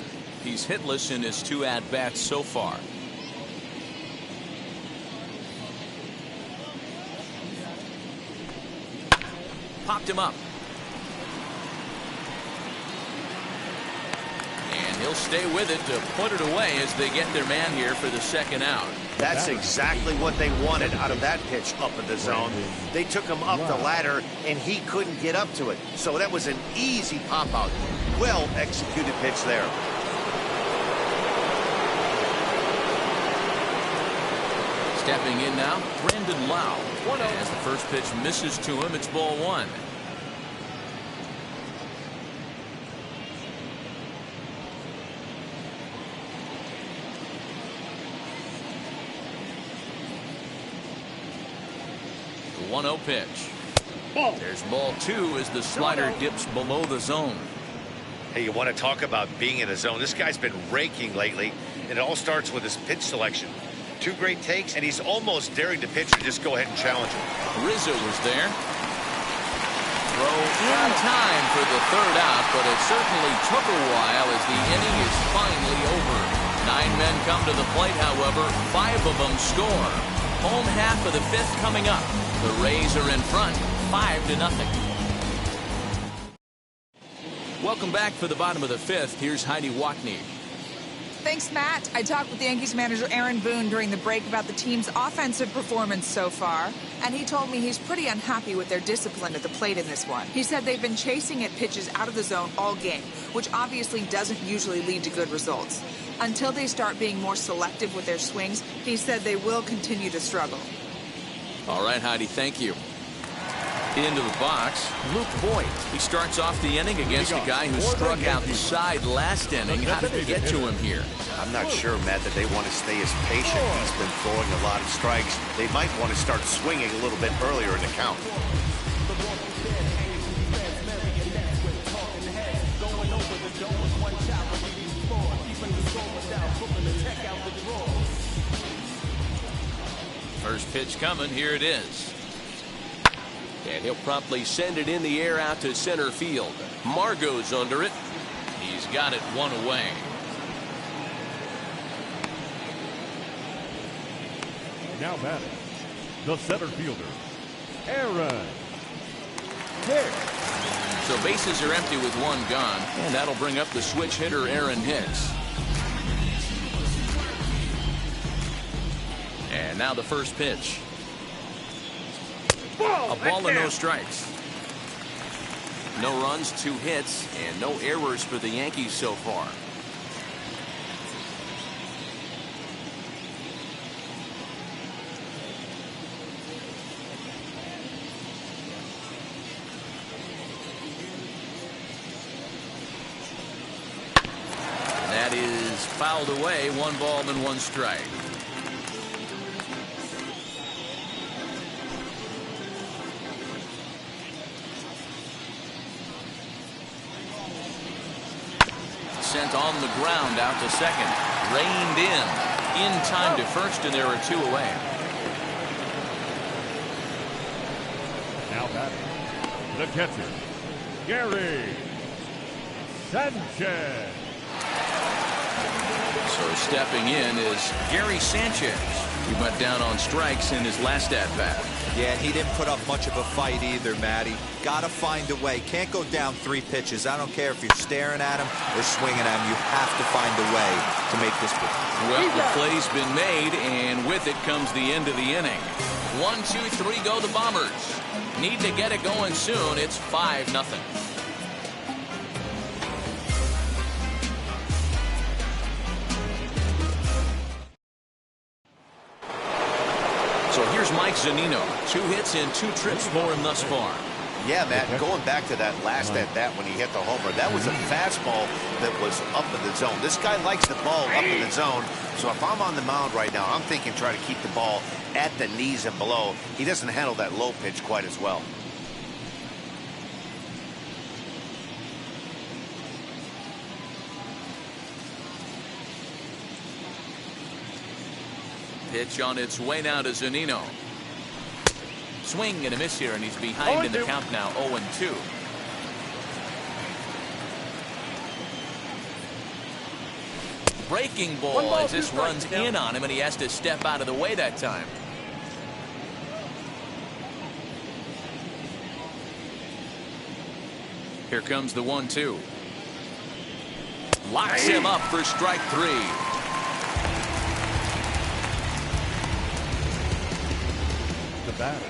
Speaker 1: He's hitless in his 2 at-bats so far. Popped him up. And he'll stay with it to put it away as they get their man here for the second out.
Speaker 2: That's exactly what they wanted out of that pitch up in the zone. They took him up the ladder, and he couldn't get up to it. So that was an easy pop-out. Well-executed pitch there.
Speaker 1: Stepping in now, Brandon Lau. As the first pitch misses to him, it's ball 1. The 1-0 pitch. There's ball 2 as the slider dips below the zone.
Speaker 2: Hey, you want to talk about being in the zone? This guy's been raking lately, and it all starts with his pitch selection. 2 great takes, and he's almost daring the pitcher to just go ahead and challenge him.
Speaker 1: Rizzo was there. Throw in time for the third out, but it certainly took a while as the inning is finally over. 9 men come to the plate, however. 5 of them score. Home half of the 5th coming up. The Rays are in front, 5-0. Welcome back for the bottom of the 5th. Here's Heidi Wackney.
Speaker 6: Thanks, Matt. I talked with Yankees manager Aaron Boone during the break about the team's offensive performance so far, and he told me he's pretty unhappy with their discipline at the plate in this one. He said they've been chasing at pitches out of the zone all game, which obviously doesn't usually lead to good results. Until they start being more selective with their swings, he said they will continue to struggle.
Speaker 1: All right, Heidi, thank you. Into the box, Luke Voigt. He starts off the inning against a guy who struck outside last inning. How did they get to him here?
Speaker 2: I'm not sure, Matt, that they want to stay as patient. He's been throwing a lot of strikes. They might want to start swinging a little bit earlier in the count.
Speaker 1: First pitch coming. Here it is. And he'll promptly send it in the air out to center field. Margot's under it. He's got it one away.
Speaker 3: Now batting, the center fielder, Aaron Hicks.
Speaker 1: So bases are empty with one gone, and that'll bring up the switch hitter Aaron Hicks. And now the first pitch. A ball and no strikes. No runs, 2 hits, and no errors for the Yankees so far. That is fouled away. 1 ball and 1 strike. Sent on the ground out to second. Reined in time to first, and there are 2 away.
Speaker 3: Now batting, the catcher, Gary Sanchez.
Speaker 1: So stepping in is Gary Sanchez. He went down on strikes in his last at-bat.
Speaker 4: Yeah, and he didn't put up much of a fight either, Matty. Gotta find a way. Can't go down 3 pitches. I don't care if you're staring at him or swinging at him. You have to find a way to make this.
Speaker 1: Well, the play's been made, and with it comes the end of the inning. 1, 2, 3 go the Bombers. Need to get it going soon. It's 5-0. So here's Mike Zunino. 2 hits and 2 trips for him thus far.
Speaker 2: Yeah, Matt, going back to that last at-bat when he hit the homer, that was a fastball that was up in the zone. This guy likes the ball up in the zone, so if I'm on the mound right now, I'm thinking try to keep the ball at the knees and below. He doesn't handle that low pitch quite as well.
Speaker 1: Pitch on its way now to Zunino. Swing and a miss here, and he's behind in the count now, 0-2. Breaking ball as this runs in on him, and he has to step out of the way that time. Here comes the 1-2. Locks him up for strike 3.
Speaker 3: Number 5.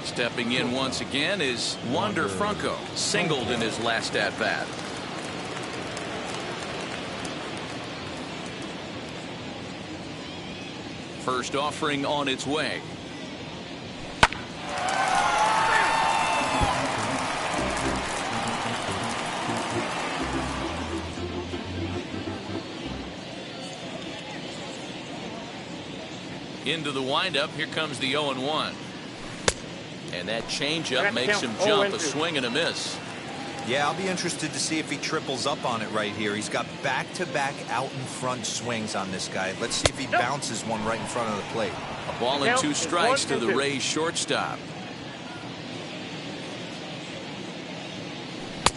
Speaker 1: Stepping in once again is Wander Franco. Singled in his last at-bat. First offering on its way. Into the windup. Here comes the 0-1. And that changeup makes him jump. A swing and a miss.
Speaker 4: Yeah, I'll be interested to see if he triples up on it right here. He's got back-to-back out in front swings on this guy. Let's see if he bounces one right in front of the plate.
Speaker 1: A ball and 2 strikes to the Rays shortstop.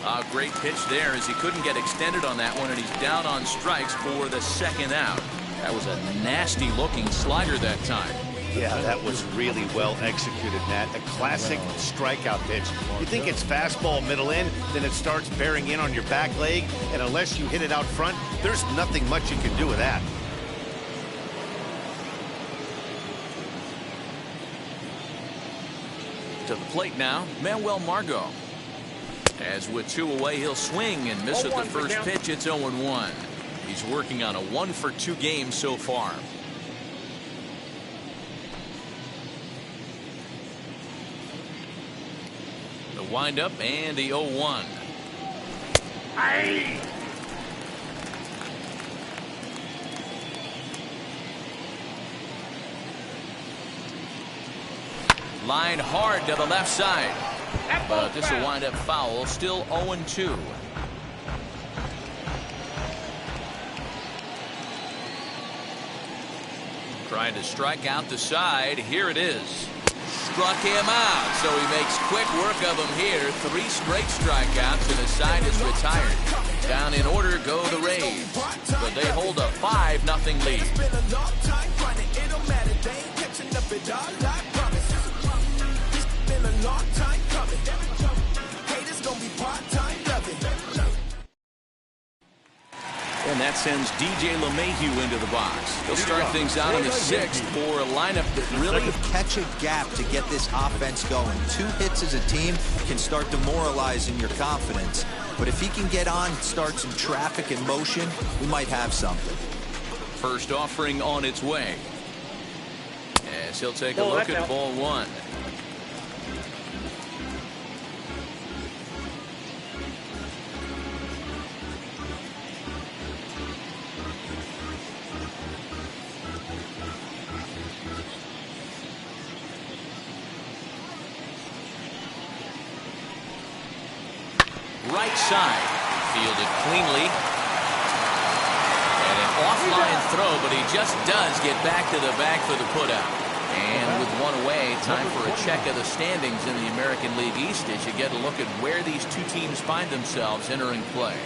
Speaker 1: A great pitch there as he couldn't get extended on that one, and he's down on strikes for the 2nd out. That was a nasty looking slider that time.
Speaker 2: Yeah, that was really well executed, Matt. A classic strikeout pitch. You think it's fastball middle in, then it starts bearing in on your back leg, and unless you hit it out front, There's nothing much you can do with that.
Speaker 1: To the plate now, Manuel Margot. As with 2 away, he'll swing and miss at the first pitch. It's 0-1. He's working on a 1-for-2 game so far. The windup and the 0-1.
Speaker 5: Aye.
Speaker 1: Line hard to the left side. But this will wind up foul. Still 0-2. Trying to strike out the side. Here it is. Struck him out. So he makes quick work of him here. 3 straight strikeouts and his side is retired. Down in order go the Rays. But they hold a 5-0 lead. And that sends DJ LeMahieu into the box. He'll start things out in the 6th for a lineup that really
Speaker 4: catch a gap to get this offense going. 2 hits as a team can start demoralizing your confidence. But if he can get on, start some traffic in motion, we might have something.
Speaker 1: First offering on its way. As he'll take a look at ball 1. Right side, fielded cleanly. And an offline throw, but he just does get back to the bag for the putout. And with 1 away, time for a check of the standings in the American League East as you get a look at where these 2 teams find themselves entering play.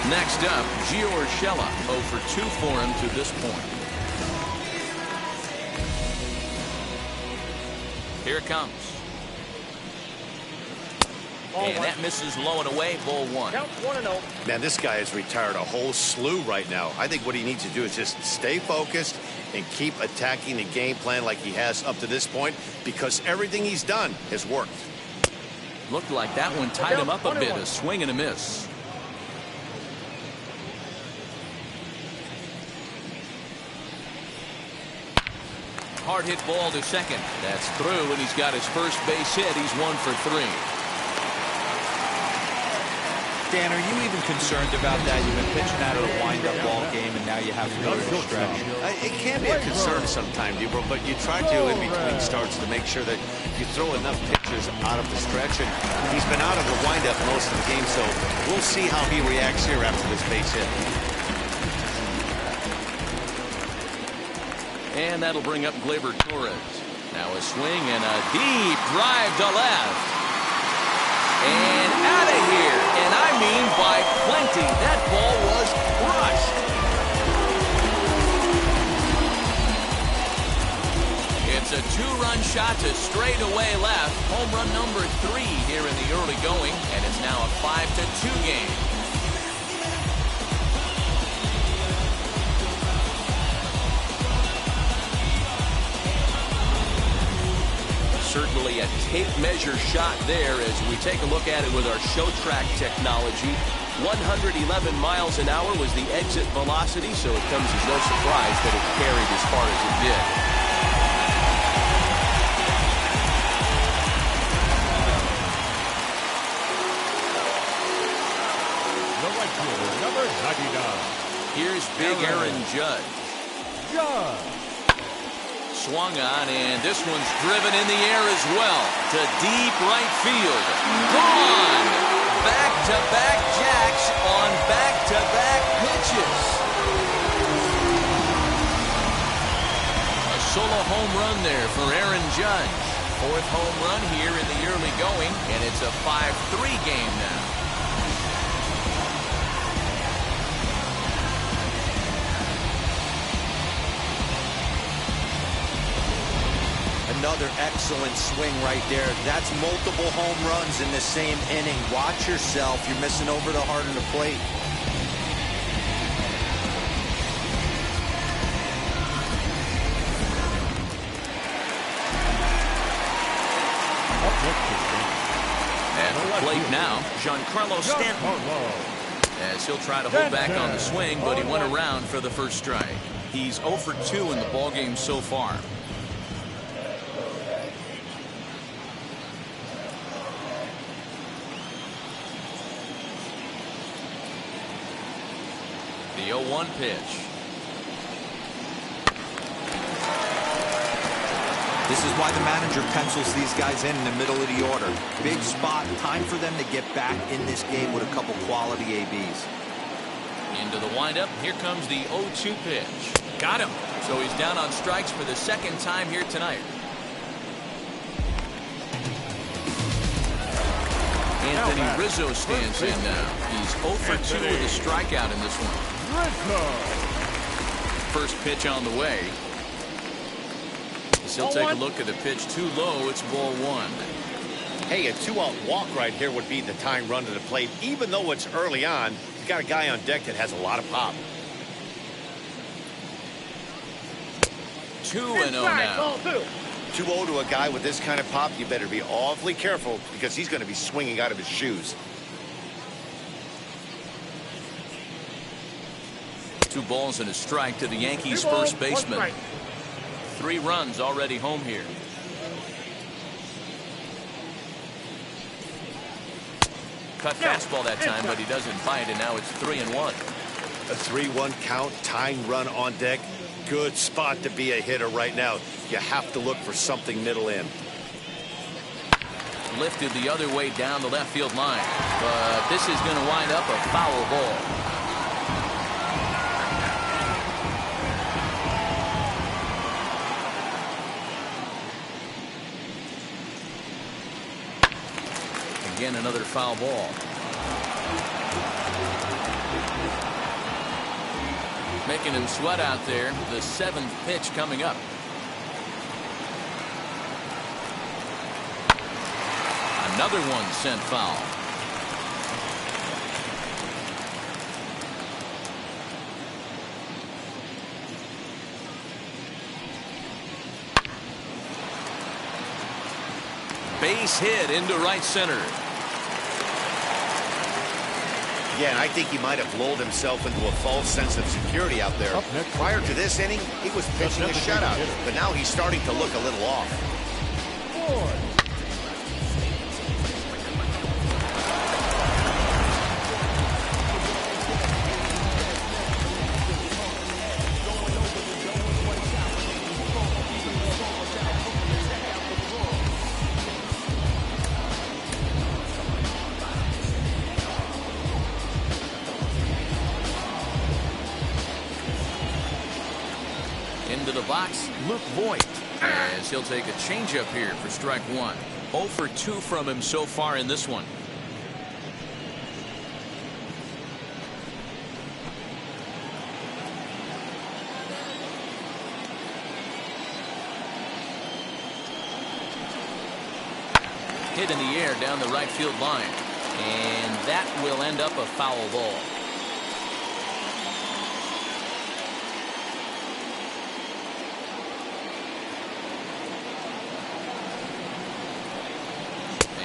Speaker 1: Next up, Gio Urshela, 0 for 2 for him to this point. Here it comes. And that misses low and away, ball 1.
Speaker 5: Count 1-0.
Speaker 2: Man, this guy has retired a whole slew right now. I think what he needs to do is just stay focused and keep attacking the game plan like he has up to this point, because everything he's done has worked.
Speaker 1: Looked like that one tied him up a bit. A swing and a miss. Hard hit ball to second. That's through, and he's got his first base hit. He's 1 for 3.
Speaker 4: Dan, are you even concerned about that? You've been pitching out of a wind-up ball game, and now you have to go to a stretch.
Speaker 2: It can be a concern sometimes, Debro, but you try to, in between starts, to make sure that you throw enough pitches out of the stretch. And he's been out of the windup most of the game, so we'll see how he reacts here after this base hit.
Speaker 1: And that'll bring up Gleyber Torres. Now a swing and a deep drive to left. And out of here. And I mean by plenty. That ball was crushed. It's a 2-run shot to straightaway left. Home run number 3 here in the early going. And it's now a 5-2 game. Certainly a tape measure shot there as we take a look at it with our show track technology. 111 miles an hour was the exit velocity, so it comes as no surprise that it carried as far as it did.
Speaker 3: The right fielder, number 99.
Speaker 1: Here's big Aaron Judge. Swung on, and this one's driven in the air as well to deep right field. Gone! Back-to-back jacks on back-to-back pitches. A solo home run there for Aaron Judge. 4th home run here in the early going, and it's a 5-3 game now.
Speaker 4: another excellent swing right there. That's multiple home runs in the same inning. Watch yourself. You're missing over the heart of the plate.
Speaker 1: At the plate now, Giancarlo Stanton. As he'll try to hold back on the swing, but he went around for the first strike. He's 0 for 2 in the ballgame so far. The 0-1 pitch.
Speaker 4: This is why the manager pencils these guys in the middle of the order. Big spot, time for them to get back in this game with a couple quality ABs.
Speaker 1: Into the windup, here comes the 0-2 pitch. Got him. So he's down on strikes for the second time here tonight. Anthony Rizzo stands in now. He's 0 for 2 with a strikeout in this one. First pitch on the way. He'll take a look at the pitch too low. It's ball 1.
Speaker 2: Hey, a 2-out walk right here would be the tying run to the plate. Even though it's early on, you got a guy on deck that has a lot of pop.
Speaker 1: 2-0 now.
Speaker 2: 2-0 to a guy with this kind of pop, you better be awfully careful because he's going to be swinging out of his shoes.
Speaker 1: 2 balls and a strike to the Yankees first baseman. 3 runs already home here. Cut fastball that time, but he doesn't bite, and now it's 3-1.
Speaker 2: A 3-1 count, tying run on deck. Good spot to be a hitter right now. You have to look for something middle in.
Speaker 1: Lifted the other way down the left field line, but this is going to wind up a foul ball. Again, another foul ball. Making him sweat out there. The 7th pitch coming up. Another one sent foul. Base hit into right center.
Speaker 2: Yeah, and I think he might have lulled himself into a false sense of security out there. Prior to this inning, he was pitching a shutout, but now he's starting to look a little off.
Speaker 1: Into the box, Luke Voigt, as he'll take a changeup here for strike 1. 0 for 2 from him so far in this one. Hit in the air down the right field line, and that will end up a foul ball.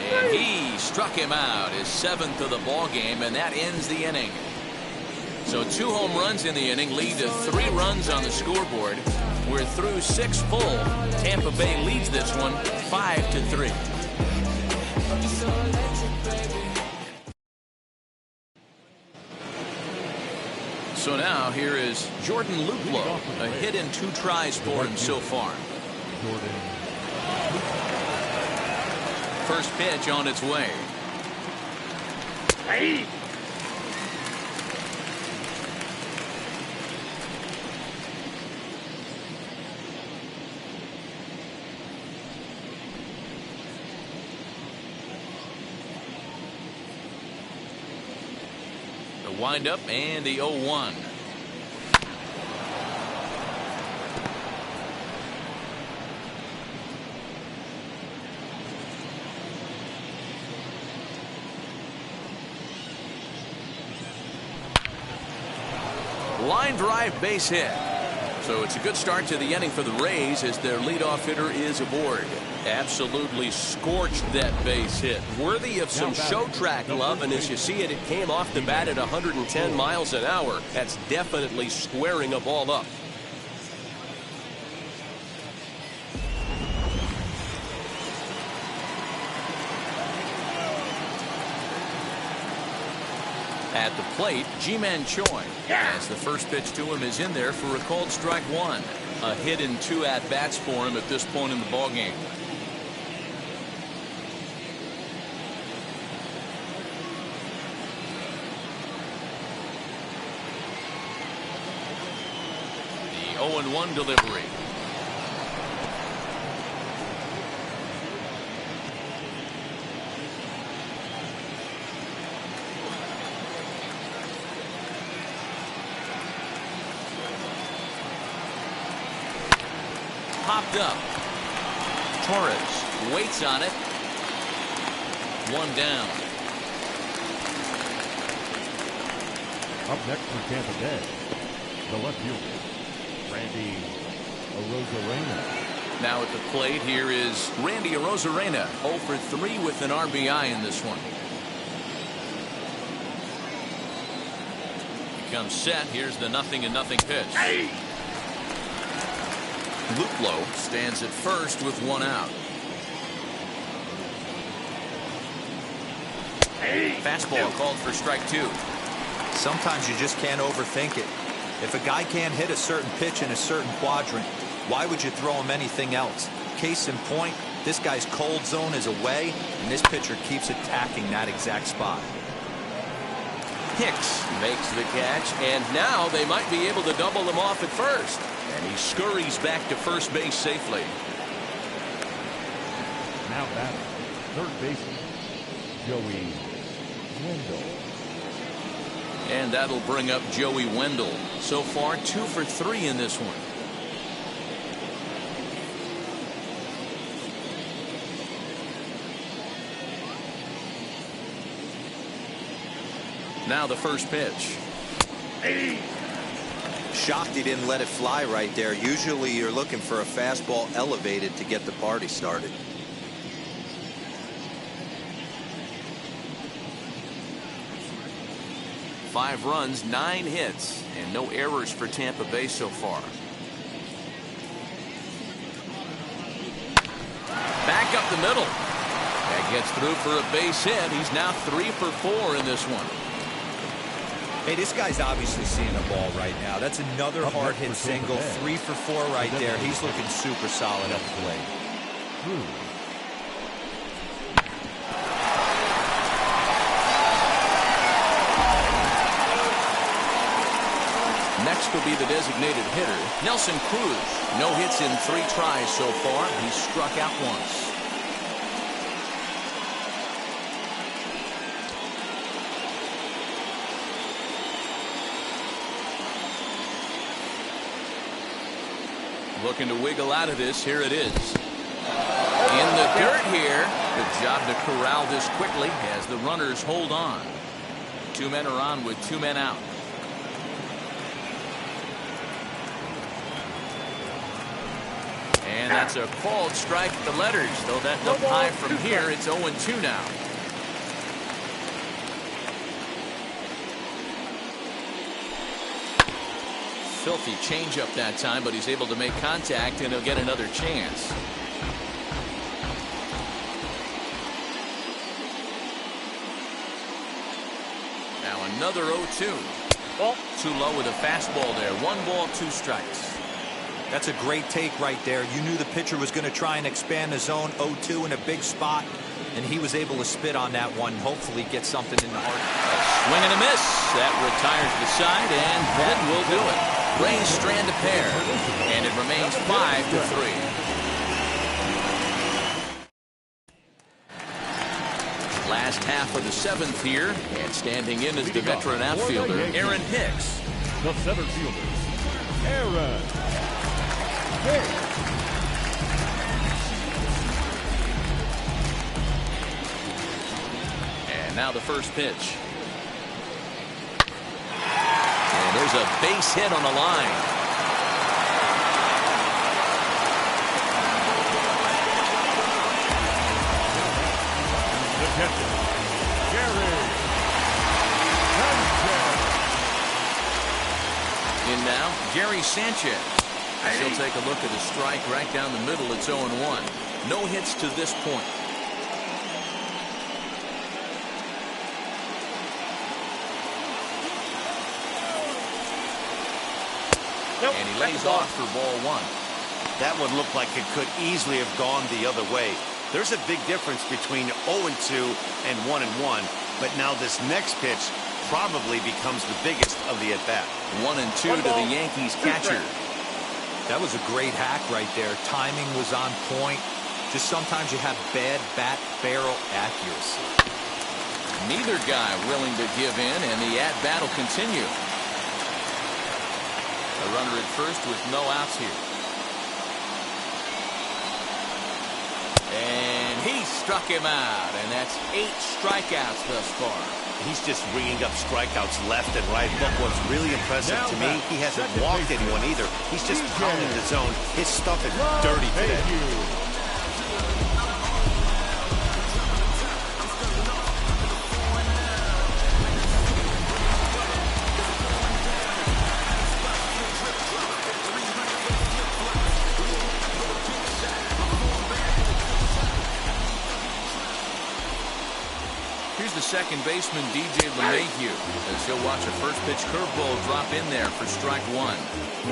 Speaker 1: And he struck him out, his 7th of the ball game, and that ends the inning. So 2 home runs in the inning lead to 3 runs on the scoreboard. We're through 6 full. Tampa Bay leads this one 5-3. So now here is Jordan Luplow, a hit in 2 tries for him so far. First pitch on its way.
Speaker 5: Hey.
Speaker 1: The windup and the 0-1. Line drive base hit. So it's a good start to the inning for the Rays as their leadoff hitter is aboard. Absolutely scorched that base hit. Worthy of some show track love, and as you see it, it came off the bat at 110 miles an hour. That's definitely squaring a ball up. At the plate, Ji-Man Choi. As the first pitch to him is in there for a called strike one. A hit in 2 at-bats for him at this point in the ballgame. The 0-1 delivery. Popped up. Torres waits on it. 1 down.
Speaker 3: Up next for Tampa Bay, the left fielder, Randy Arozarena.
Speaker 1: Now at the plate here is Randy Arozarena, 0 for 3 with an RBI in this one. He comes set. Here's the 0-0 pitch. Hey! Luplow stands at first with 1 out. Fastball called for strike 2.
Speaker 4: Sometimes you just can't overthink it. If a guy can't hit a certain pitch in a certain quadrant, why would you throw him anything else? Case in point, this guy's cold zone is away, and this pitcher keeps attacking that exact spot.
Speaker 1: Hicks makes the catch, and now they might be able to double him off at first. And he scurries back to first base safely.
Speaker 3: Now batting, third baseman, Joey Wendell.
Speaker 1: And that'll bring up Joey Wendell. So far, 2 for 3 in this one. Now the first pitch.
Speaker 4: Shocked he didn't let it fly right there. Usually you're looking for a fastball elevated to get the party started.
Speaker 1: Five runs, 9 hits, and no errors for Tampa Bay so far. Back up the middle. That gets through for a base hit. He's now 3 for 4 in this one.
Speaker 4: Hey, this guy's obviously seeing the ball right now. That's another hard hit single. 3 for 4 right there. He's looking super solid up the plate.
Speaker 1: Next will be the designated hitter, Nelson Cruz. No hits in 3 tries so far. He's struck out once. Looking to wiggle out of this. Here it is. In the dirt here. Good job to corral this quickly as the runners hold on. 2 men are on with 2 men out. And that's a called strike at the letters, though that looked high from here. It's 0-2 now. Filthy changeup that time, but he's able to make contact, and he'll get another chance. Now another 0-2.
Speaker 5: Ball.
Speaker 1: Too low with a fastball there. 1 ball, 2 strikes.
Speaker 4: That's a great take right there. You knew the pitcher was going to try and expand the zone. 0-2 in a big spot, and he was able to spit on that one. Hopefully get something in the heart.
Speaker 1: A swing and a miss. That retires the side, and that will do it. Rays strand a pair, and it remains 5-3. Last half of the 7th here, and standing in is the veteran outfielder, Aaron Hicks.
Speaker 3: The center fielder, Aaron Hicks. And now the first pitch. And there's
Speaker 1: a base hit on the line.
Speaker 3: The catcher, Gary Sanchez.
Speaker 1: In now, Gary Sanchez. He'll take a look at a strike right down the middle. It's 0-1. No hits to this point. And he lays off for ball 1.
Speaker 2: That one looked like it could easily have gone the other way. There's a big difference between 0-2 and 1-1, but now this next pitch probably becomes the biggest of the at-bat.
Speaker 1: 1-2 to the Yankees catcher.
Speaker 4: That was a great hack right there. Timing was on point. Just sometimes you have bad bat barrel accuracy.
Speaker 1: Neither guy willing to give in, and the at-bat will continue. A runner at first with no outs here. And he struck him out, and that's 8 strikeouts thus far.
Speaker 2: He's just ringing up strikeouts left and right. But what's really impressive to me, he hasn't walked anyone either. He's just pounding the zone. His stuff is dirty today.
Speaker 1: Here's the second baseman, DJ LeMahieu, as he'll watch a first pitch curveball drop in there for strike 1.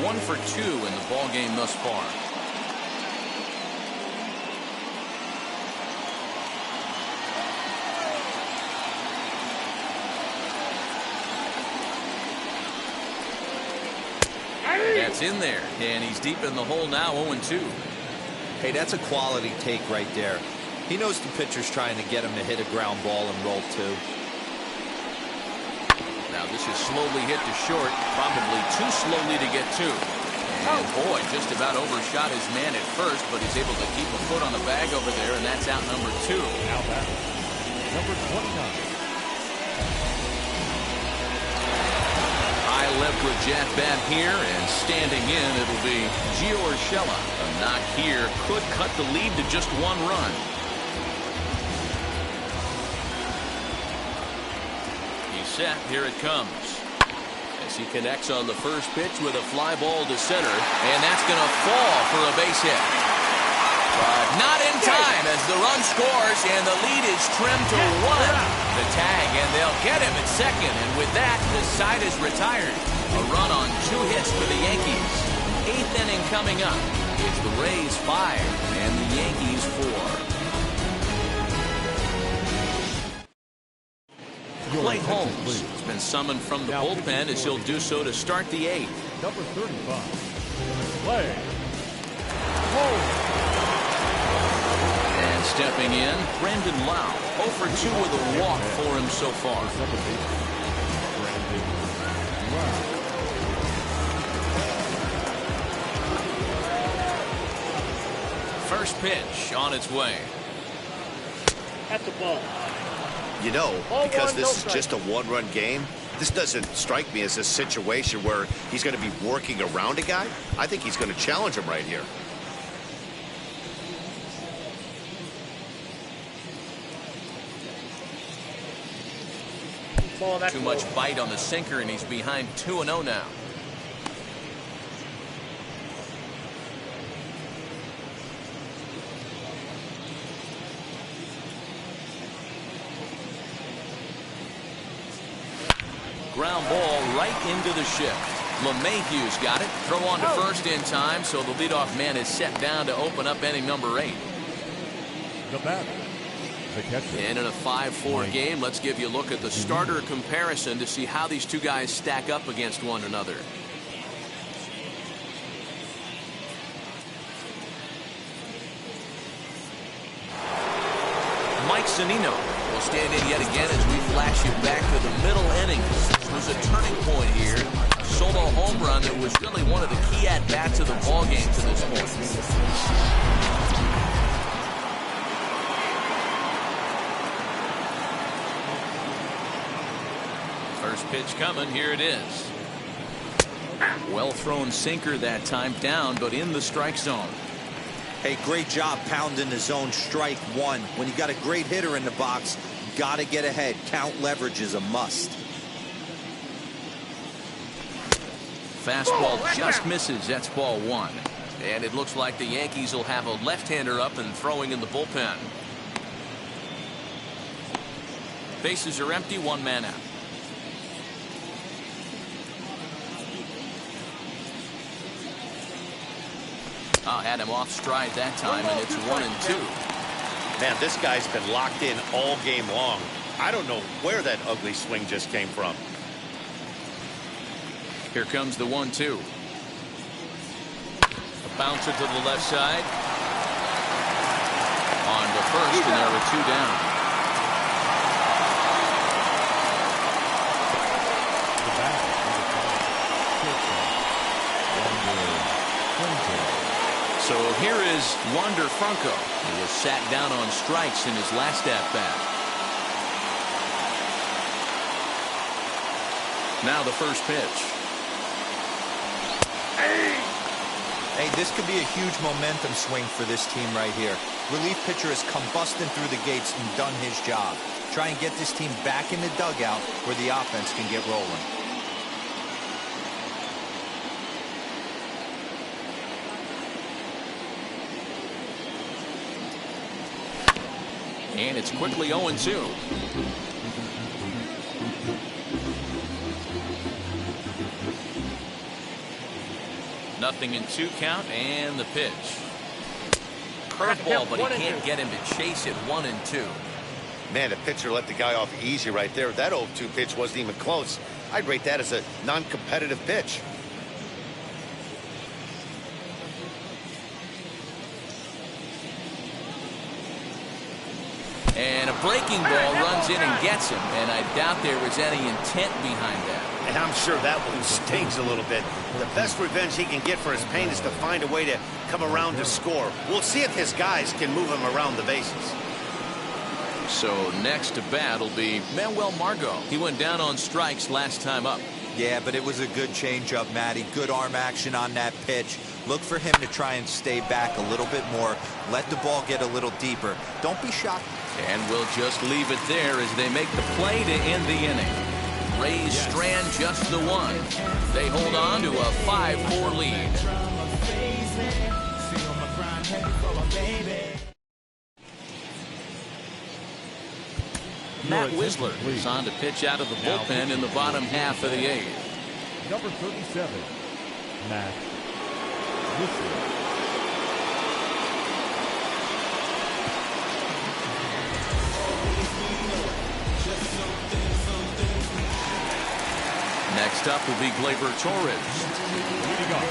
Speaker 1: 1 for 2 in the ball game thus far. That's in there, and he's deep in the hole now, 0-2.
Speaker 4: Hey, that's a quality take right there. He knows the pitcher's trying to get him to hit a ground ball and roll 2.
Speaker 1: Now this is slowly hit to short, probably too slowly to get to. And boy, just about overshot his man at first, but he's able to keep a foot on the bag over there, and that's out number 2.
Speaker 3: Now back, number 29.
Speaker 1: High leverage at bat here, and standing in, it'll be Gio Urshela. A knock here could cut the lead to just 1 run. Set. Here it comes as he connects on the first pitch with a fly ball to center, and that's going to fall for a base hit, but not in time as the run scores and the lead is trimmed to 1. The tag, and they'll get him at second, and with that the side is retired. A run on 2 hits for the Yankees. 8th inning coming up. It's the Rays 5 and the Yankees 4. Clay Holmes has been summoned from the bullpen as he'll do so to start the 8th.
Speaker 3: Number 35, Clay Holmes.
Speaker 1: And stepping in, Brandon Lau. 0 for 2 with a walk for him so far. First pitch on its way.
Speaker 5: That's a ball.
Speaker 2: You know, because this is just a 1-run game, this doesn't strike me as a situation where he's going to be working around a guy. I think he's going to challenge him right here.
Speaker 1: Too much bite on the sinker, and he's behind 2-0 now. Ground ball right into the shift. LeMahieu's got it. Throw on to first in time, so the leadoff man is set down to open up inning number 8.
Speaker 3: The batter, the catcher.
Speaker 1: And in a 5-4 game, let's give you a look at the starter comparison to see how these two guys stack up against one another. Mike Zunino will stand in yet again as we flash you back to the middle innings. This was a turning point here. Solo home run that was really one of the key at-bats of the ballgame to this point. First pitch coming. Here it is. Well thrown sinker that time, down but in the strike zone.
Speaker 4: Hey, great job pounding the zone. Strike one. When you got a great hitter in the box, got to get ahead. Count leverage is a must.
Speaker 1: Fastball just misses. That's ball one. And it looks like the Yankees will have a left-hander up and throwing in the bullpen. Bases are empty, one man out. Had him off stride that time, and it's 1-2.
Speaker 2: Man, this guy's been locked in all game long. I don't know where that ugly swing just came from.
Speaker 1: Here comes the 1-2. A bouncer to the left side. On to first, and there are 2 down. So here is Wander Franco. He was sat down on strikes in his last at-bat. Now the first pitch.
Speaker 4: Hey, this could be a huge momentum swing for this team right here. Relief pitcher has come busting through the gates and done his job. Try and get this team back in the dugout where the offense can get rolling.
Speaker 1: And it's quickly 0-2. Nothing in 2 count, and the pitch. Curveball, but he can't get him to chase it. 1-2.
Speaker 2: Man, the pitcher let the guy off easy right there. That 0-2 pitch wasn't even close. I'd rate that as a non-competitive pitch.
Speaker 1: And a breaking ball runs in and gets him, and I doubt there was any intent behind that.
Speaker 2: And I'm sure that one stings a little bit. The best revenge he can get for his pain is to find a way to come around to score. We'll see if his guys can move him around the bases.
Speaker 1: So next to bat will be Manuel Margot. He went down on strikes last time up.
Speaker 4: Yeah, but it was a good changeup, Matty. Good arm action on that pitch. Look for him to try and stay back a little bit more. Let the ball get a little deeper. Don't be shocked.
Speaker 1: And we'll just leave it there as they make the play to end the inning. Rays strand just the one. They hold on to a 5-4 lead. Matt Wisler is on to pitch out of the bullpen in the bottom half of the 8th.
Speaker 3: Number 37, Matt Wisler.
Speaker 1: Next up will be Gleyber Torres.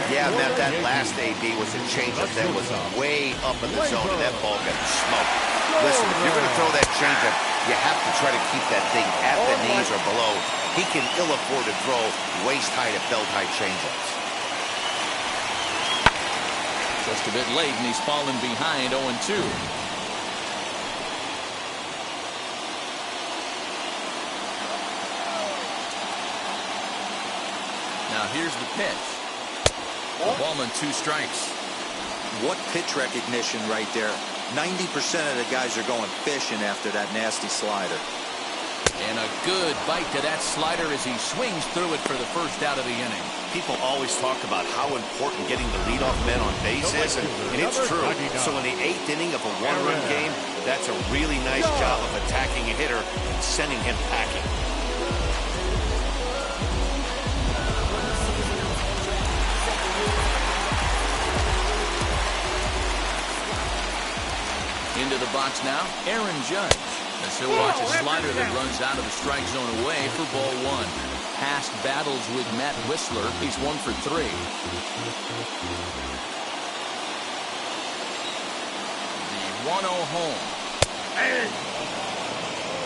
Speaker 2: Yeah, that last AB was a changeup that was way up in the zone, and that ball got smoked. Listen, if you're going to throw that changeup, you have to try to keep that thing at the knees or below. He can ill afford to throw waist-high to belt-high changeups.
Speaker 1: Just a bit late, and he's fallen behind 0-2. Now here's the pitch. A ball and 2 strikes.
Speaker 4: What pitch recognition right there. 90% of the guys are going fishing after that nasty slider.
Speaker 1: And a good bite to that slider as he swings through it for the first out of the inning.
Speaker 2: People always talk about how important getting the leadoff men on base is, and it's true. So in the 8th inning of a 1-run game, that's a really nice job of attacking a hitter and sending him packing.
Speaker 1: Into the box now, Aaron Judge. As he'll watch a slider that runs out of the strike zone away for ball 1. Past battles with Matt Wisler, he's 1 for 3. The 1-0 home.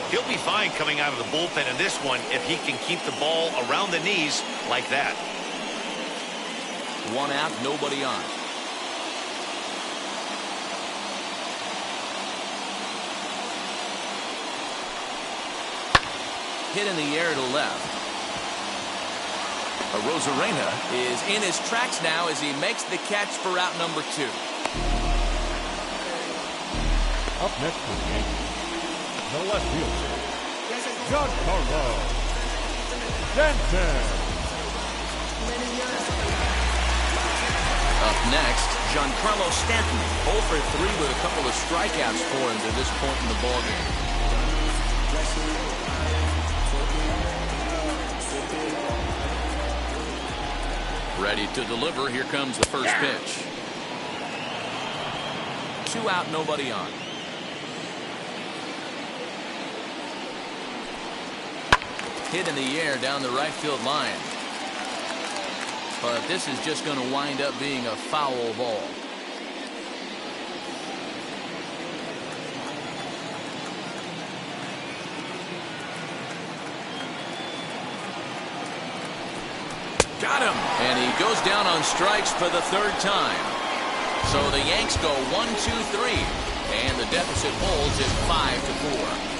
Speaker 2: He'll be fine coming out of the bullpen in this one if he can keep the ball around the knees like that.
Speaker 1: 1 out, nobody on. Hit in the air to left. Arozarena is in his tracks now as he makes the catch for out number 2.
Speaker 3: Up next for the Yankees, the left fielder, Giancarlo Stanton.
Speaker 1: Up next, Giancarlo Stanton, 0 for 3 with a couple of strikeouts for him to this point in the ballgame. Ready to deliver. Here comes the first pitch. 2 out, nobody on. Hit in the air down the right field line. But this is just going to wind up being a foul ball. Got him. And he goes down on strikes for the 3rd time. So the Yanks go 1-2-3. And the deficit holds at 5-4.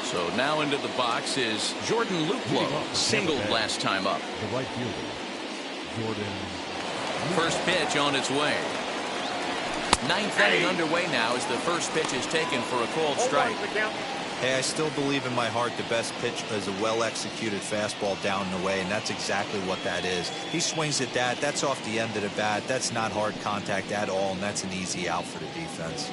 Speaker 1: So now into the box is Jordan Luplow, singled last time up.
Speaker 3: The right fielder, Jordan.
Speaker 1: First pitch on its way. 9th inning underway now as the first pitch is taken for a called strike.
Speaker 4: Hey, I still believe in my heart the best pitch is a well-executed fastball down and away, and that's exactly what that is. He swings at that. That's off the end of the bat. That's not hard contact at all, and that's an easy out for the defense.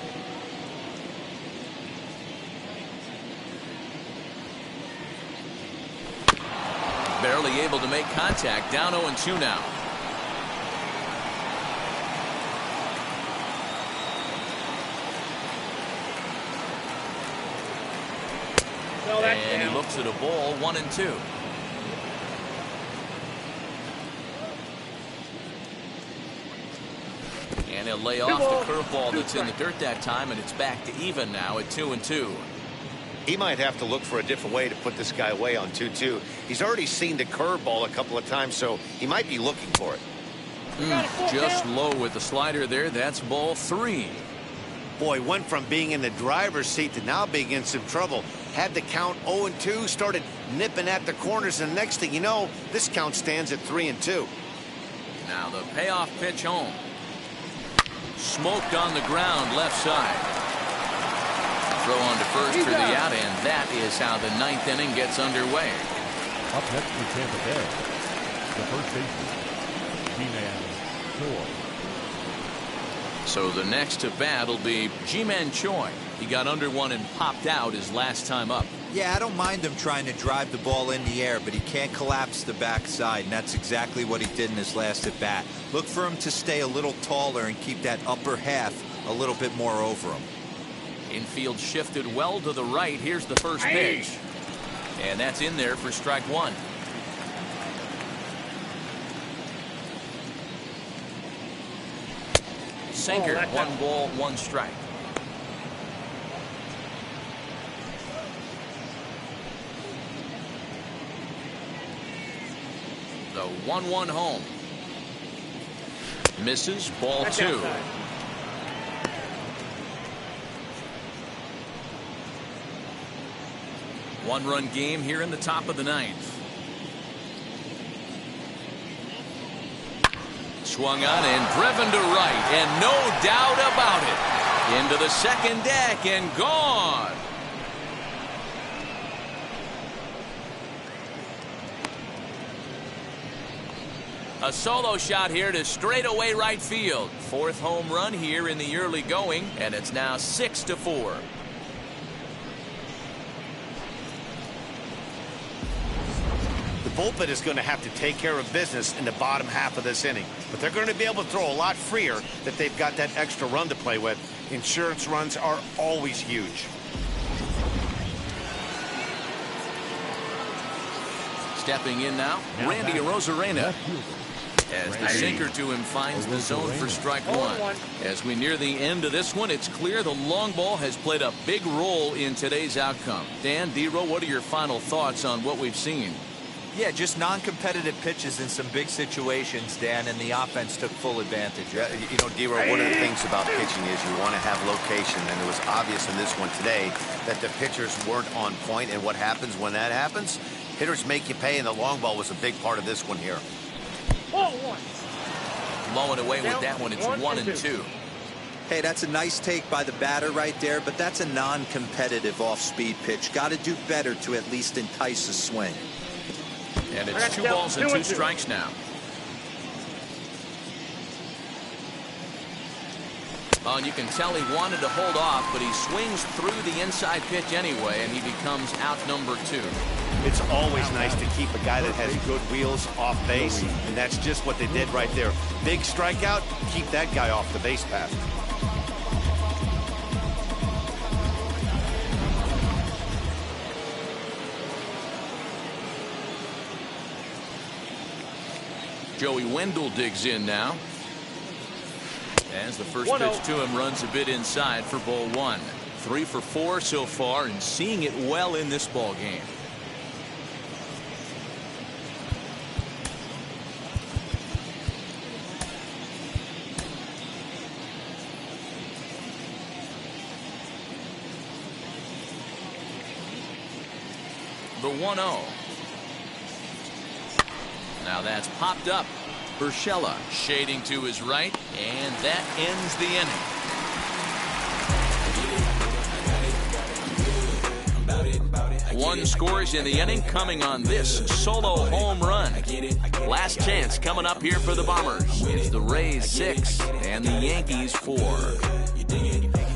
Speaker 1: Barely able to make contact. Down 0-2 now. And he looks at a ball. 1-2. And he'll lay off the curveball that's in the dirt that time, and it's back to even now at 2-2.
Speaker 2: He might have to look for a different way to put this guy away on 2-2. He's already seen the curveball a couple of times, so he might be looking for it.
Speaker 1: Just low with the slider there. That's ball 3.
Speaker 2: Boy, went from being in the driver's seat to now being in some trouble. Had the count 0-2, started nipping at the corners, and the next thing you know, this count stands at 3-2.
Speaker 1: Now the payoff pitch home. Smoked on the ground left side. Throw on to first for the out, and that is how the 9th inning gets underway.
Speaker 3: Up next for Tampa Bay, the first baseman, Ji-Man Choi.
Speaker 1: So the next to bat will be Ji-Man Choi. He got under one and popped out his last time up.
Speaker 4: Yeah, I don't mind him trying to drive the ball in the air, but he can't collapse the backside, and that's exactly what he did in his last at bat. Look for him to stay a little taller and keep that upper half a little bit more over him.
Speaker 1: Infield shifted well to the right. Here's the first pitch. And that's in there for strike 1. Sinker, 1 ball, 1 strike. The 1-1 home. Misses, ball 2. One-run game here in the top of the 9th. Swung on and driven to right, and no doubt about it. Into the second deck and gone. A solo shot here to straightaway right field. 4th home run here in the early going, and it's now 6-4.
Speaker 2: The bullpen is going to have to take care of business in the bottom half of this inning, but they're going to be able to throw a lot freer that they've got that extra run to play with. Insurance runs are always huge.
Speaker 1: Stepping in now, Randy Arozarena. As the sinker to him finds the zone for strike 1. As we near the end of this one, it's clear the long ball has played a big role in today's outcome. Dan, D-Row, what are your final thoughts on what we've seen?
Speaker 4: Yeah, just non-competitive pitches in some big situations, Dan, and the offense took full advantage.
Speaker 2: Yeah, you know, D-Row, one of the things about pitching is you want to have location, and it was obvious in this one today that the pitchers weren't on point, and what happens when that happens? Hitters make you pay, and the long ball was a big part of this one here.
Speaker 5: Ball one.
Speaker 1: Blowing away with that one. It's 1-2.
Speaker 4: Hey, that's a nice take by the batter right there, but that's a non-competitive off-speed pitch. Got to do better to at least entice a swing.
Speaker 1: And it's 2 balls and 2 strikes now. Oh, and you can tell he wanted to hold off, but he swings through the inside pitch anyway, and he becomes out number 2.
Speaker 2: It's always nice to keep a guy that has good wheels off base, and that's just what they did right there. Big strikeout, keep that guy off the base path.
Speaker 1: Joey Wendell digs in now. As the first pitch to him runs a bit inside for ball 1. 3 for 4 so far, and seeing it well in this ball game. The 1-0. Now that's popped up. Urshela shading to his right, and that ends the inning. 1 scores in the inning, coming on this solo home run. Last chance coming up here for the Bombers. It's the Rays 6 and the Yankees 4.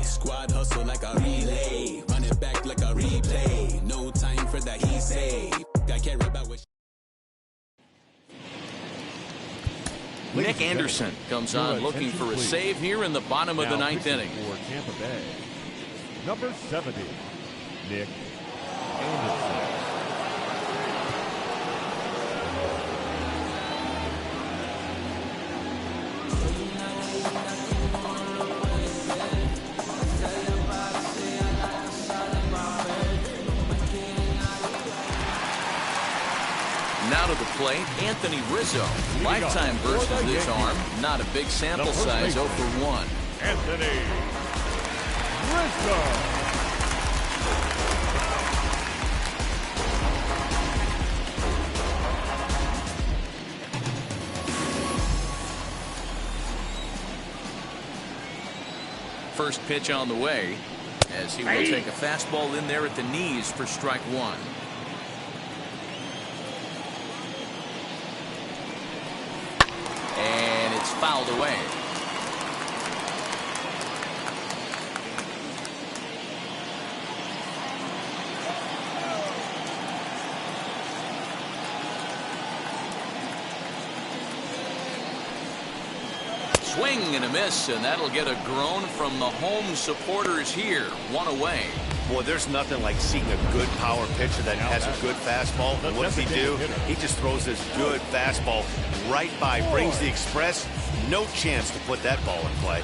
Speaker 7: Squad hustle like a relay, run it back like a replay. No time for that he say. I care about what.
Speaker 1: Nick Anderson comes on looking for a save here in the bottom of the 9th inning.
Speaker 3: For Tampa Bay, number 70, Nick Anderson.
Speaker 1: Now to the plate, Anthony Rizzo. Lifetime versus this arm. Not a big sample size, 0 for 1.
Speaker 3: Anthony Rizzo.
Speaker 1: First pitch on the way, as he will take a fastball in there at the knees for strike 1. And it's fouled away. Swing and a miss, and that'll get a groan from the home supporters here. 1 away.
Speaker 2: Boy, there's nothing like seeing a good power pitcher that has a good fastball. And what does he do? He just throws this good fastball right by, brings the express. No chance to put that ball in play.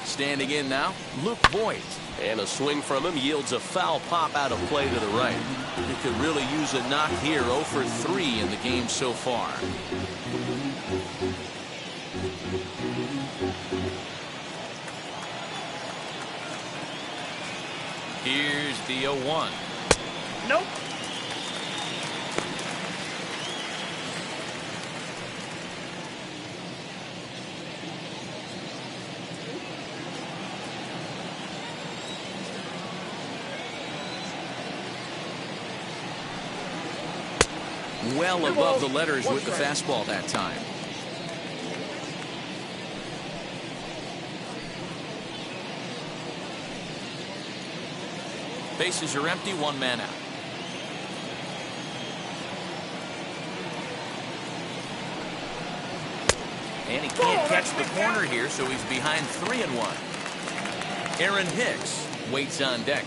Speaker 1: Standing in now, Luke Voigt. And a swing from him yields a foul pop out of play to the right. He could really use a knock here. 0 for 3 in the game so far. Here's the 0-1.
Speaker 5: Nope.
Speaker 1: Well above the letters with the fastball that time. Bases are empty, 1 man out. And he can't catch the corner here, so he's behind 3-1. Aaron Hicks waits on deck.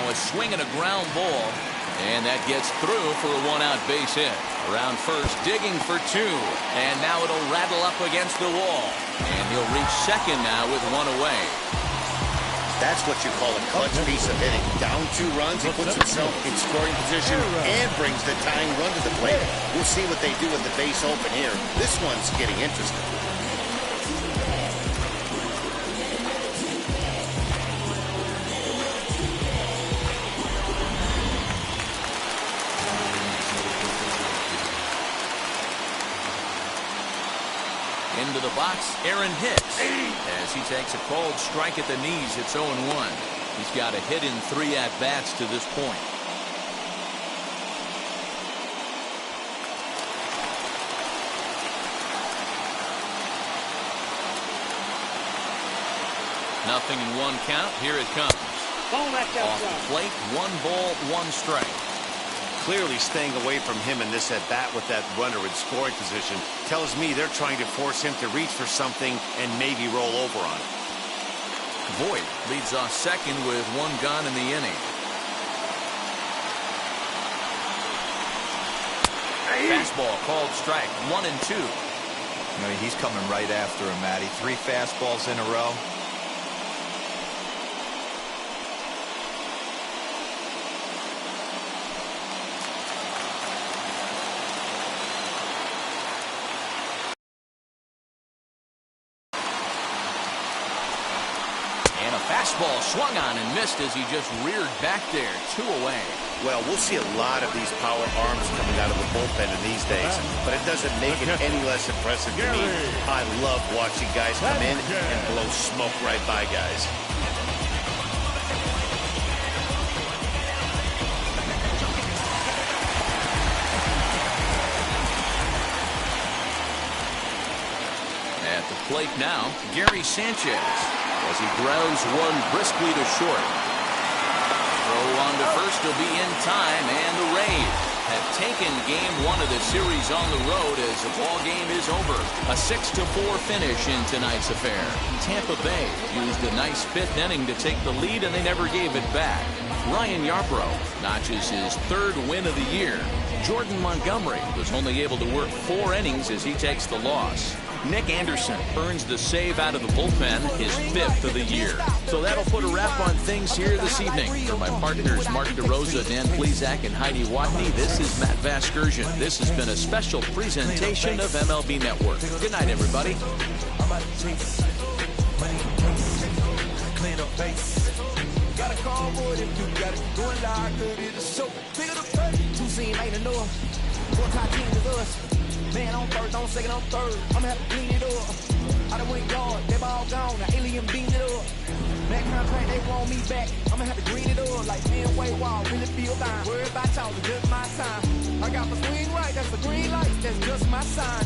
Speaker 1: a swing and a ground ball. And that gets through for a one-out base hit. Around first, digging for two. And now it'll rattle up against the wall. And he'll reach second now with one away.
Speaker 2: That's what you call a clutch piece of hitting. Down 2 runs, he puts himself in scoring position and brings the tying run to the plate. We'll see what they do with the base open here. This one's getting interesting.
Speaker 1: Into the box, Aaron Hicks. As he takes a cold strike at the knees, it's 0-1. He's got a hit in 3 at-bats to this point. Nothing in 1 count. Here it comes. Off the plate, 1 ball, 1 strike.
Speaker 2: Clearly staying away from him in this at-bat with that runner in scoring position tells me they're trying to force him to reach for something and maybe roll over on it.
Speaker 1: Voit leads off second with 1 gone in the inning. Fastball called strike, 1-2.
Speaker 4: You know, he's coming right after him, Matty. 3 fastballs in a row.
Speaker 1: Fastball swung on and missed as he just reared back there. 2 away.
Speaker 2: Well, we'll see a lot of these power arms coming out of the bullpen in these days, but it doesn't make it any less impressive to me. I love watching guys come in and blow smoke right by guys.
Speaker 1: At the plate now, Gary Sanchez, as he grounds one briskly to short. Throw on to first will be in time, and the Rays have taken game 1 of the series on the road as the ball game is over. A 6-4 finish in tonight's affair. Tampa Bay used a nice 5th inning to take the lead, and they never gave it back. Ryan Yarbrough notches his 3rd win of the year. Jordan Montgomery was only able to work 4 innings as he takes the loss. Nick Anderson earns the save out of the bullpen, his 5th of the year. So that'll put a wrap on things here this evening. For my partners Mark DeRosa, Dan Plesac, and Heidi Watney, this is Matt Vasgersian. This has been a special presentation of MLB Network. Good night, everybody.
Speaker 8: Got a call for it if you got it. Going live, good it is so. Big of the pay. 2 scene ain't enough. 4 team is us. Man on first, on second, on third. I'ma have to clean it up. I done went guard, they ball gone. Now alien beamed it up. That contract, they want me back. I'ma have to green it up like man way wall. Really feel fine. Worry about y'all, it's just my time. I got the swing right, that's the green light. That's just my sign.